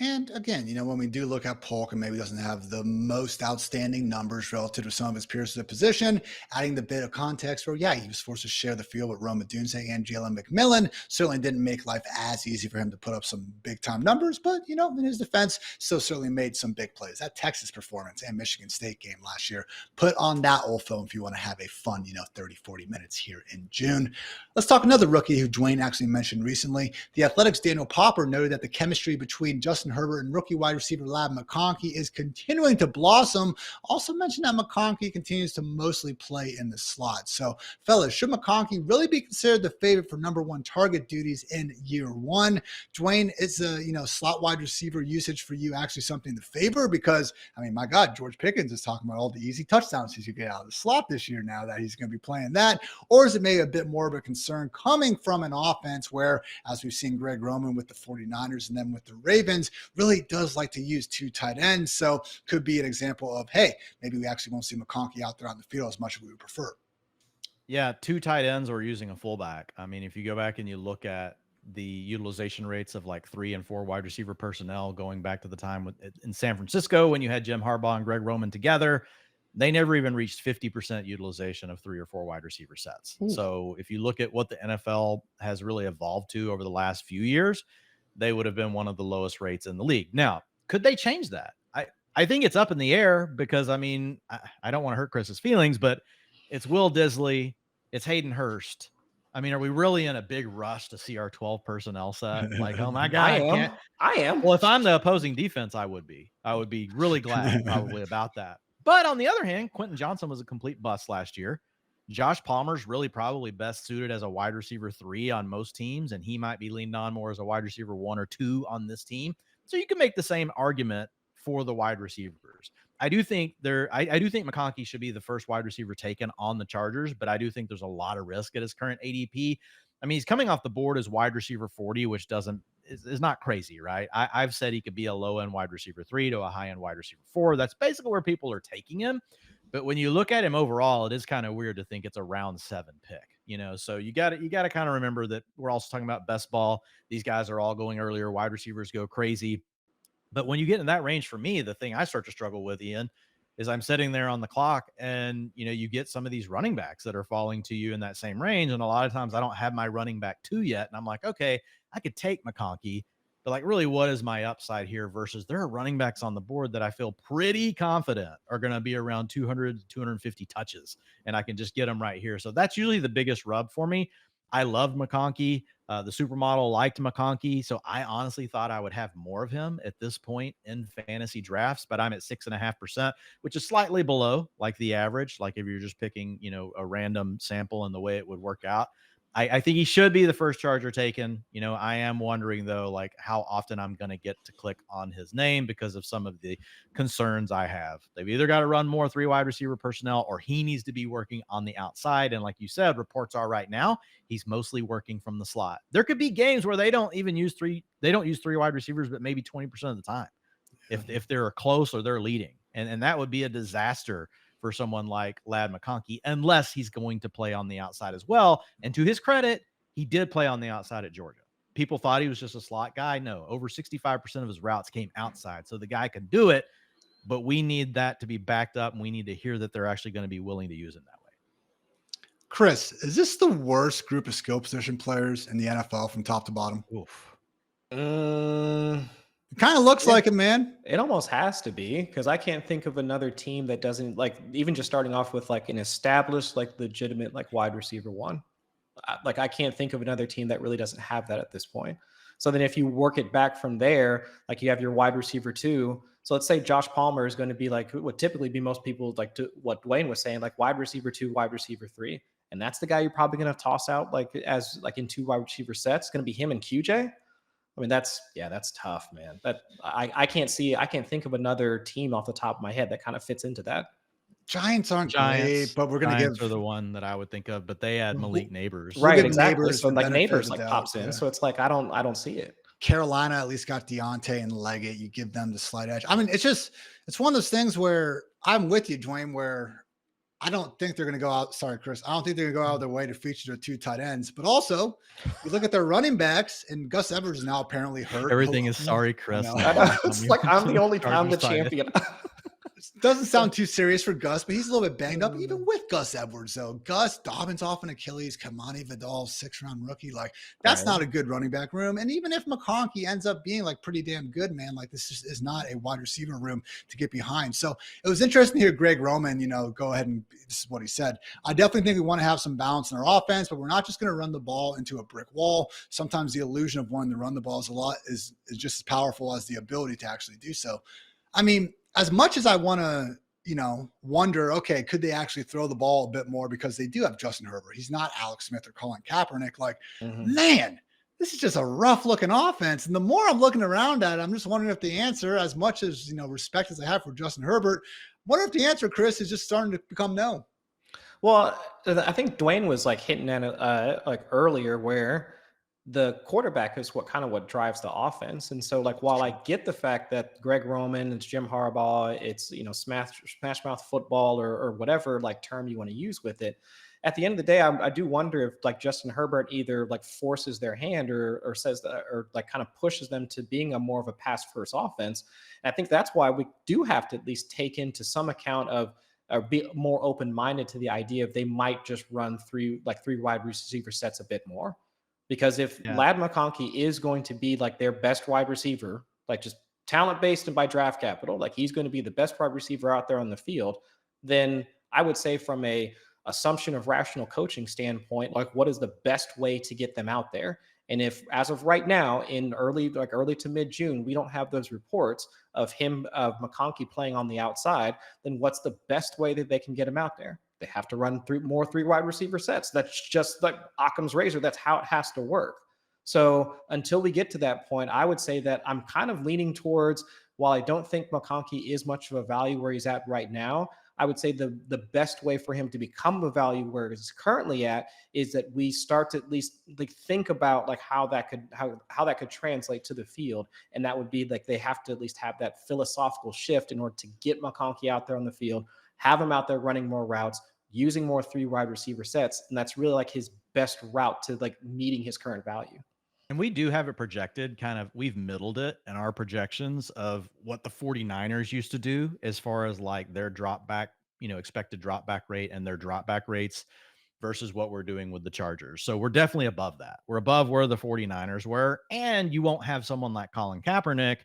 And again, when we do look at Polk and maybe doesn't have the most outstanding numbers relative to some of his peers to the position, adding the bit of context where, he was forced to share the field with Rome Odunze and Jaleel McMillan, certainly didn't make life as easy for him to put up some big time numbers, but, in his defense, still certainly made some big plays. That Texas performance and Michigan State game last year, put on that old film if you want to have a fun, 30, 40 minutes here in June. Let's talk another rookie who Dwain actually mentioned recently. The Athletics' Daniel Popper noted that the chemistry between Justin Herbert and rookie wide receiver Ladd McConkey is continuing to blossom. Also mentioned that McConkey continues to mostly play in the slot. So, fellas, should McConkey really be considered the favorite for number one target duties in year one? Dwain, is slot wide receiver usage for you actually something to favor? Because, my God, George Pickens is talking about all the easy touchdowns he's going to get out of the slot this year now that he's going to be playing that. Or is it maybe a bit more of a concern coming from an offense where, as we've seen Greg Roman with the 49ers and then with the Ravens, really does like to use two tight ends. So could be an example of, hey, maybe we actually won't see McConkey out there on the field as much as we would prefer. Yeah, two tight ends or using a fullback. If you go back and you look at the utilization rates of like 3 and 4 wide receiver personnel going back to the time in San Francisco when you had Jim Harbaugh and Greg Roman together, they never even reached 50% utilization of 3 or 4 wide receiver sets. Ooh. So if you look at what the NFL has really evolved to over the last few years, they would have been one of the lowest rates in the league. Now, could they change that? I think it's up in the air because, I don't want to hurt Chris's feelings, but it's Will Disley, it's Hayden Hurst. Are we really in a big rush to see our 12 personnel set? Like, oh my God, I am. Well, if I'm the opposing defense, I would be really glad probably about that. But on the other hand, Quentin Johnson was a complete bust last year. Josh Palmer's really probably best suited as a wide receiver 3 on most teams, and he might be leaned on more as a wide receiver 1 or 2 on this team. So you can make the same argument for the wide receivers. I do think McConkey should be the first wide receiver taken on the Chargers, but I do think there's a lot of risk at his current ADP. He's coming off the board as wide receiver 40, which is not crazy, right? I've said he could be a low end wide receiver 3 to a high end wide receiver 4. That's basically where people are taking him. But when you look at him overall, it is kind of weird to think it's a round 7 pick, so you got to kind of remember that we're also talking about best ball. These guys are all going earlier. Wide receivers go crazy. But when you get in that range, for me, the thing I start to struggle with, Ian, is I'm sitting there on the clock and, you get some of these running backs that are falling to you in that same range. And a lot of times I don't have my running back 2 yet. And I'm like, okay, I could take McConkey, but like, really, what is my upside here versus there are running backs on the board that I feel pretty confident are going to be around 200 to 250 touches. And I can just get them right here. So that's usually the biggest rub for me. I loved McConkey. The supermodel liked McConkey. So I honestly thought I would have more of him at this point in fantasy drafts, but I'm at 6.5%, which is slightly below like the average. Like if you're just picking, a random sample and the way it would work out. I think he should be the first Charger taken. I am wondering though, like how often I'm going to get to click on his name because of some of the concerns I have. They've either got to run more 3 wide receiver personnel or he needs to be working on the outside. And like you said, reports are right now, he's mostly working from the slot. There could be games where they don't use 3 wide receivers, but maybe 20% of the time if they're close or they're leading. And that would be a disaster for someone like Ladd McConkey, unless he's going to play on the outside as well. And to his credit, he did play on the outside at Georgia. People thought he was just a slot guy. No, over 65% of his routes came outside. So the guy can do it, but we need that to be backed up. And we need to hear that they're actually going to be willing to use him that way. Chris, is this the worst group of skill position players in the NFL from top to bottom? Oof. It kind of looks like it, man. It almost has to be, because I can't think of another team that doesn't, like, even just starting off with like an established, like legitimate, like wide receiver 1. Like I can't think of another team that really doesn't have that at this point. So then if you work it back from there, like you have your wide receiver 2. So let's say Josh Palmer is going to be like what typically be most people like to what Dwain was saying, like wide receiver 2, wide receiver 3. And that's the guy you're probably going to toss out like as like in 2 wide receiver sets. It's going to be him and QJ. That's tough, man. That I can't think of another team off the top of my head that kind of fits into that. Giants aren't great, but we're going to give for the one that I would think of, but they had Malik Neighbors. Right, exactly. So like Neighbors like pops in. So it's like, I don't see it. Carolina at least got Deontay and Leggett. You give them the slight edge. It's one of those things where I'm with you, Dwain, where I don't think they're going to go out. Sorry, Chris. I don't think they're going to go out of their way to feature their 2 tight ends. But also, you look at their running backs, and Gus Edwards is now apparently hurt. Everything is sorry, Chris. It's like I'm the only time the champion. Doesn't sound too serious for Gus, but he's a little bit banged up, even with Gus Edwards. So Gus, Dobbins off an Achilles, Kamani Vidal, 6th-round rookie. Like, that's not a good running back room. And even if McConkey ends up being like pretty damn good, man, like this is not a wide receiver room to get behind. So it was interesting to hear Greg Roman, go ahead and this is what he said. I definitely think we want to have some balance in our offense, but we're not just going to run the ball into a brick wall. Sometimes the illusion of wanting to run the ball is just as powerful as the ability to actually do so. I mean, as much as I want to, wonder, okay, could they actually throw the ball a bit more because they do have Justin Herbert. He's not Alex Smith or Colin Kaepernick. Like, man, this is just a rough looking offense. And the more I'm looking around at it, I'm just wondering if the answer, as much as, respect as I have for Justin Herbert, wonder if the answer, Chris, is just starting to become no. Well, I think Dwain was like hitting at it like earlier where the quarterback is what drives the offense. And so like, while I get the fact that Greg Roman, it's Jim Harbaugh, it's, smash mouth football or whatever like term you want to use with it. At the end of the day, I do wonder if like Justin Herbert either like forces their hand or says that, or like kind of pushes them to being a more of a pass first offense. And I think that's why we do have to at least take into some account of, or be more open-minded to the idea of they might just run three wide receiver sets a bit more. Because if Lad McConkey is going to be like their best wide receiver, like just talent based and by draft capital, like he's going to be the best wide receiver out there on the field, then I would say from a assumption of rational coaching standpoint, like what is the best way to get them out there? And if as of right now in early to mid-June, we don't have those reports of McConkey playing on the outside, then what's the best way that they can get him out there? They have to run more 3 wide receiver sets. That's just like Occam's razor. That's how it has to work. So until we get to that point, I would say that I'm kind of leaning towards, while I don't think McConkey is much of a value where he's at right now, I would say the best way for him to become a value where he's currently at is that we start to at least like think about like how that could translate to the field. And that would be like they have to at least have that philosophical shift in order to get McConkey out there on the field, have him out there running more routes, using more 3 wide receiver sets. And that's really like his best route to like meeting his current value. And we do have it projected we've middled it in our projections of what the 49ers used to do as far as like their drop back, expected drop back rate and their drop back rates versus what we're doing with the Chargers. So we're definitely above that. We're above where the 49ers were. And you won't have someone like Colin Kaepernick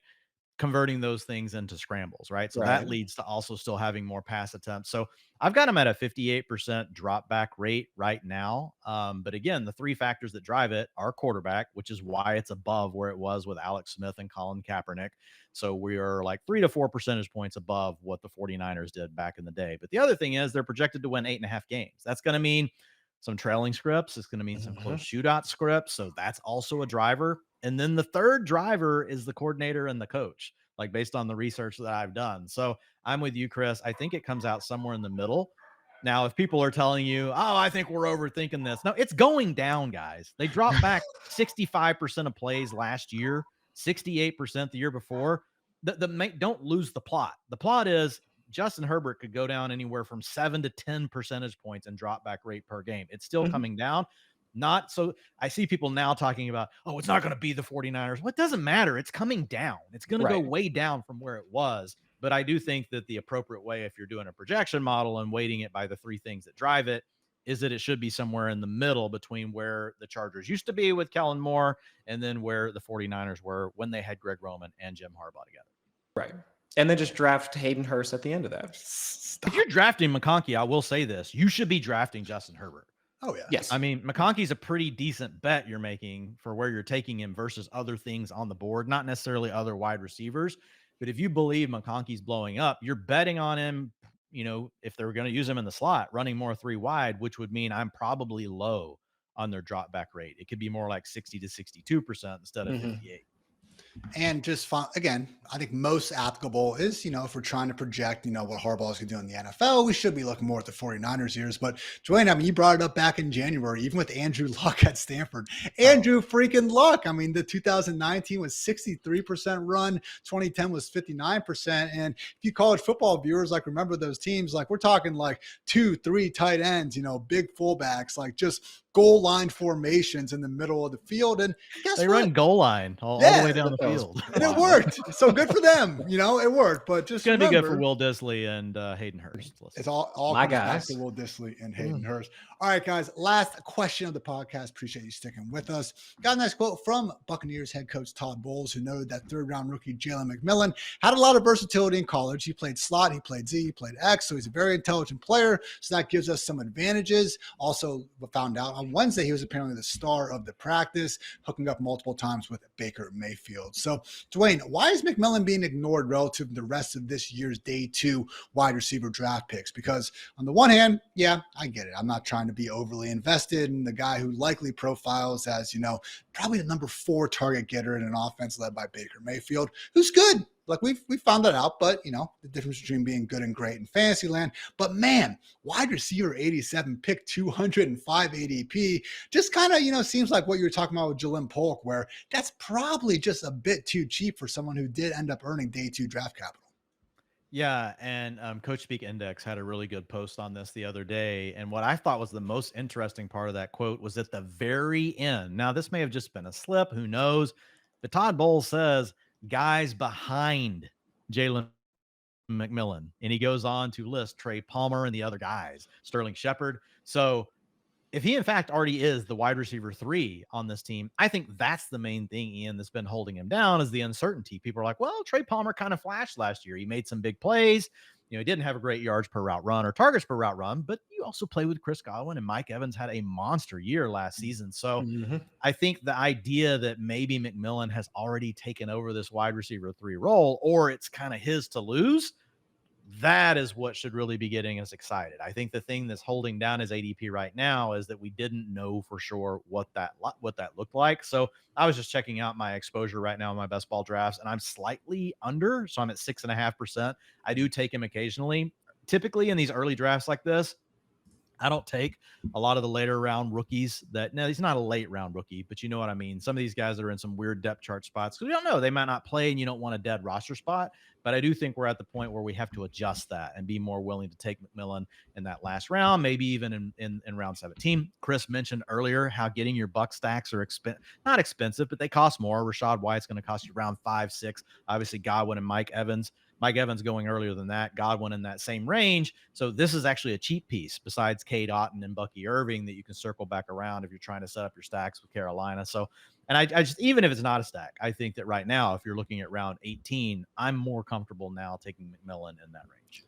converting those things into scrambles, right? So that leads to also still having more pass attempts. So I've got him at a 58% drop back rate right now. But again, the 3 factors that drive it are quarterback, which is why it's above where it was with Alex Smith and Colin Kaepernick. So we are like 3 to 4 percentage points above what the 49ers did back in the day. But the other thing is they're projected to win 8.5 games. That's going to mean some trailing scripts. It's going to mean some close shootout scripts. So that's also a driver. And then the third driver is the coordinator and the coach, like based on the research that I've done. So I'm with you, Chris. I think it comes out somewhere in the middle. Now, if people are telling you, oh, I think we're overthinking this. No, it's going down, guys. They dropped back 65% of plays last year, 68% the year before. Don't lose the plot. The plot is Justin Herbert could go down anywhere from 7 to 10 percentage points in drop back rate per game. It's still coming down. Not so I see people now talking about, oh, it's not going to be the 49ers. Well, it doesn't matter. It's coming down. It's going to go way down from where it was. But I do think that the appropriate way, if you're doing a projection model and weighting it by the 3 things that drive it, is that it should be somewhere in the middle between where the Chargers used to be with Kellen Moore and then where the 49ers were when they had Greg Roman and Jim Harbaugh together. Right. And then just draft Hayden Hurst at the end of that. If you're drafting McConkey, I will say this. You should be drafting Justin Herbert. Oh, yeah. Yes. I mean, McConkey's a pretty decent bet you're making for where you're taking him versus other things on the board, not necessarily other wide receivers. But if you believe McConkey's blowing up, you're betting on him, if they're going to use him in the slot, running more 3 wide, which would mean I'm probably low on their drop back rate. It could be more like 60 to 62% instead of 58. And just again, I think most applicable is, if we're trying to project, what Harbaugh is going to do in the NFL, we should be looking more at the 49ers years. But Dwain, I mean, you brought it up back in January, even with Andrew Luck at Stanford. Andrew freaking Luck. I mean, the 2019 was 63% run, 2010 was 59%. And if you college football viewers, like, remember those teams, like, we're talking like 2-3 tight ends, big fullbacks, like just goal line formations in the middle of the field. And guess they what? run goal line all the way down the field. And it worked. So good for them. It worked. But just it's going to be good for Will Dissly and Hayden Hurst. It's all my comes back guys to Will Dissly and Hayden Hurst. All right, guys. Last question of the podcast. Appreciate you sticking with us. Got a nice quote from Buccaneers head coach Todd Bowles, who noted that third-round rookie Jaleel McLaughlin had a lot of versatility in college. He played slot, he played Z, he played X, so he's a very intelligent player. So that gives us some advantages. Also, we found out on Wednesday he was apparently the star of the practice, hooking up multiple times with Baker Mayfield. So, Dwain, why is McMillan being ignored relative to the rest of this year's day 2 wide receiver draft picks? Because on the one hand, yeah, I get it. I'm not trying to be overly invested in the guy who likely profiles as, probably the number 4 target getter in an offense led by Baker Mayfield, who's good. Like we found that out, but the difference between being good and great in fantasy land. But man, wide receiver 87, pick 205 ADP, just kind of, seems like what you were talking about with Ja'Lynn Polk, where that's probably just a bit too cheap for someone who did end up earning day 2 draft capital. Yeah, and Coach Speak Index had a really good post on this the other day. And what I thought was the most interesting part of that quote was at the very end. Now, this may have just been a slip, who knows? But Todd Bowles says, guys behind Jalynn McMillan. And he goes on to list Trey Palmer and the other guys, Sterling Shepard. So if he in fact already is the wide receiver 3 on this team, I think that's the main thing, Ian, that's been holding him down, is the uncertainty. People are like, well, Trey Palmer kind of flashed last year. He made some big plays. He didn't have a great yards per route run or targets per route run, but you also play with Chris Godwin, and Mike Evans had a monster year last season. So I think the idea that maybe McMillan has already taken over this wide receiver 3 role, or it's kind of his to lose, that is what should really be getting us excited. I think the thing that's holding down his ADP right now is that we didn't know for sure what that looked like. So I was just checking out my exposure right now in my best ball drafts, and I'm slightly under. So I'm at 6.5%. I do take him occasionally. Typically in these early drafts like this, I don't take a lot of the later round rookies no, he's not a late round rookie, but you know what I mean? Some of these guys that are in some weird depth chart spots, because we don't know, they might not play and you don't want a dead roster spot. But I do think we're at the point where we have to adjust that and be more willing to take McMillan in that last round, maybe even in round 17. Chris mentioned earlier how getting your buck stacks are not expensive, but they cost more. Rachaad White's going to cost you around 5-6. Obviously, Godwin and Mike Evans. Mike Evans going earlier than that, Godwin in that same range. So this is actually a cheap piece besides Cade Otton and Bucky Irving that you can circle back around if you're trying to set up your stacks with Carolina. So, and I just, even if it's not a stack, I think that right now, if you're looking at round 18, I'm more comfortable now taking McMillan in that range.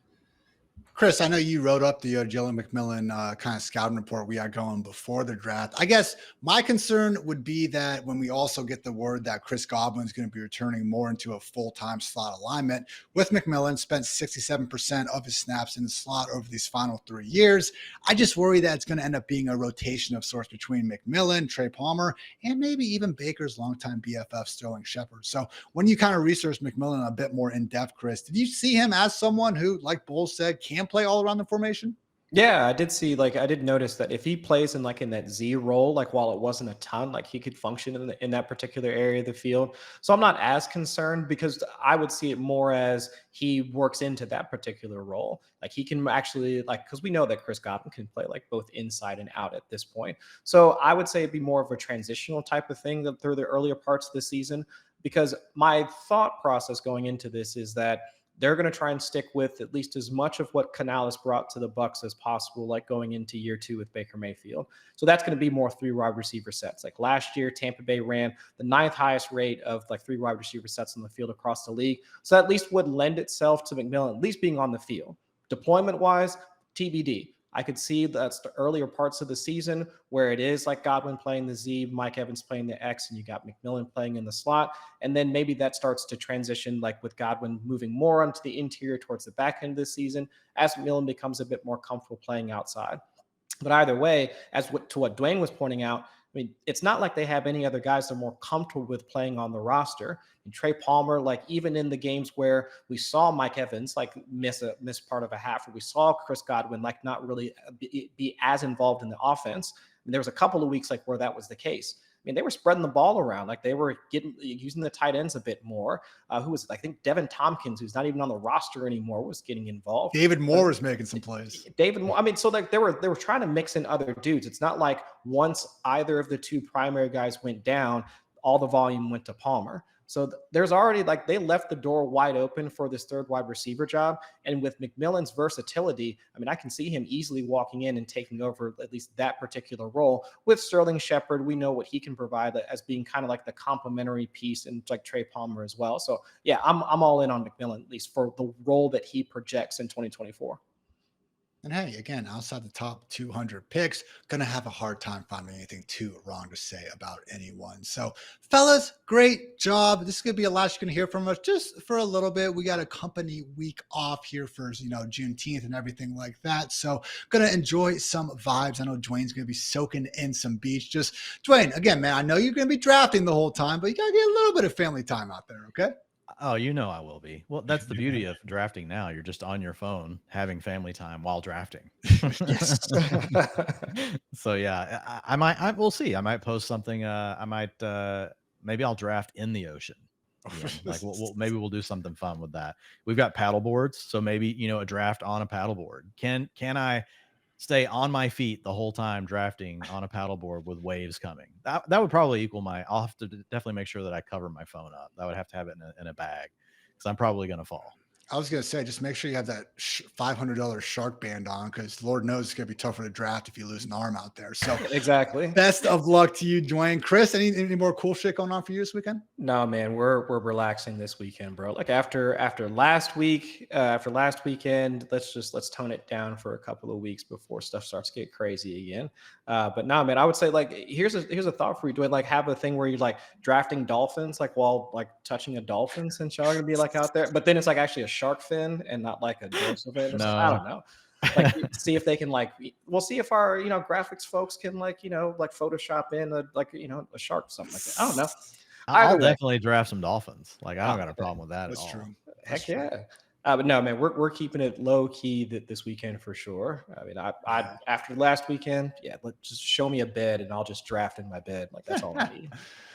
Chris, I know you wrote up the Jaleel McMillan kind of scouting report we got going before the draft. I guess my concern would be that when we also get the word that Chris Godwin is going to be returning more into a full-time slot alignment, with McMillan spent 67% of his snaps in the slot over these final 3 years, I just worry that it's going to end up being a rotation of sorts between McMillan, Trey Palmer, and maybe even Baker's longtime BFF Sterling Shepard. So when you kind of research McMillan a bit more in depth, Chris, did you see him as someone who, like Bowles said, can play all around the formation? Yeah, I did notice that if he plays in that Z role, while it wasn't a ton, he could function in that particular area of the field. So I'm not as concerned, because I would see it more as he works into that particular role. He can actually because we know that Chris Godwin can play both inside and out at this point. So I would say it'd be more of a transitional type of thing through the earlier parts of the season, because my thought process going into this is that they're going to try and stick with at least as much of what Canales brought to the Bucs as possible, going into year 2 with Baker Mayfield. So that's going to be more 3 wide receiver sets. Last year, Tampa Bay ran the 9th highest rate of 3 wide receiver sets on the field across the league. So that at least would lend itself to McMillan at least being on the field. Deployment wise, TBD. I could see that's the earlier parts of the season where it is Godwin playing the Z, Mike Evans playing the X, and you got McMillan playing in the slot. And then maybe that starts to transition, with Godwin moving more onto the interior towards the back end of the season as McMillan becomes a bit more comfortable playing outside. But either way, to what Dwain was pointing out, I mean, it's not like they have any other guys they're more comfortable with playing on the roster. And Trey Palmer, like even in the games where we saw Mike Evans like miss part of a half, or we saw Chris Godwin like not really be as involved in the offense. And there was a couple of weeks like where that was the case. I mean, they were spreading the ball around, like they were using the tight ends a bit more. Who was it? I think Devin Tompkins, who's not even on the roster anymore, was getting involved. David Moore was making some plays. David Moore. I mean, so like they were trying to mix in other dudes. It's not like once either of the two primary guys went down, all the volume went to Palmer. So there's already like they left the door wide open for this third wide receiver job. And with McMillan's versatility, I mean, I can see him easily walking in and taking over at least that particular role. With Sterling Shepard, we know what he can provide as being kind of like the complementary piece, and like Trey Palmer as well. So yeah, I'm all in on McMillan, at least for the role that he projects in 2024. And hey, again, outside the top 200 picks, gonna have a hard time finding anything too wrong to say about anyone. So, fellas, great job. This is gonna be a last you're gonna hear from us just for a little bit. We got a company week off here for Juneteenth and everything like that. So, gonna enjoy some vibes. I know Dwain's gonna be soaking in some beach. Just Dwain, again, man, I know you're gonna be drafting the whole time, but you gotta get a little bit of family time out there, okay? Oh, I will be. Well, that's the beauty of drafting now. You're just on your phone having family time while drafting. Yes. So yeah, we'll see. I might post something. Maybe I'll draft in the ocean. Like maybe we'll do something fun with that. We've got paddle boards, so maybe a draft on a paddle board. Can I stay on my feet the whole time drafting on a paddleboard with waves coming? That would probably equal I'll have to definitely make sure that I cover my phone up. I would have to have it in a bag because I'm probably going to fall. I was going to say, just make sure you have that $500 shark band on, because Lord knows it's going to be tougher to draft if you lose an arm out there. So exactly. Best of luck to you, Dwain. Chris, any more cool shit going on for you this weekend? No, man, we're relaxing this weekend, bro. Like after last weekend, let's tone it down for a couple of weeks before stuff starts to get crazy again. But no, man, I would say like here's a thought for you. Do it like have a thing where you're like drafting dolphins like while like touching a dolphin, since y'all are gonna be like out there, but then it's like actually a shark fin and not like a dorsal fin. No. I don't know. Like see if they can we'll see if our graphics folks can like Photoshop in a shark, something like that. I don't know. I'll definitely draft some dolphins. Like I don't got a problem with that at all. That's true. Heck yeah. But no, man, we're keeping it low key this weekend for sure. I mean, I after last weekend, just show me a bed and I'll just draft in my bed. Like that's all I need.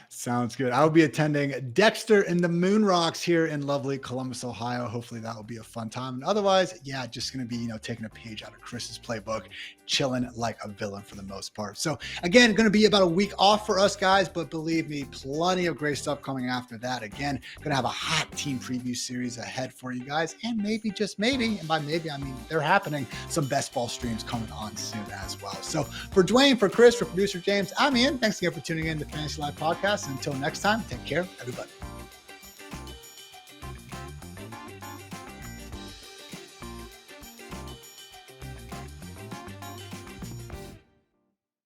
Sounds good. I will be attending Dexter in the Moon Rocks here in lovely Columbus, Ohio. Hopefully that will be a fun time. And otherwise, just going to be, taking a page out of Chris's playbook, chilling like a villain for the most part. So again, going to be about a week off for us guys, but believe me, plenty of great stuff coming after that. Again, going to have a hot team preview series ahead for you guys. And maybe, just maybe, and by maybe, I mean, they're happening, some best ball streams coming on soon as well. So for Dwain, for Chris, for producer James, I'm Ian. Thanks again for tuning in to Fantasy Live Podcast. Until next time, take care, everybody.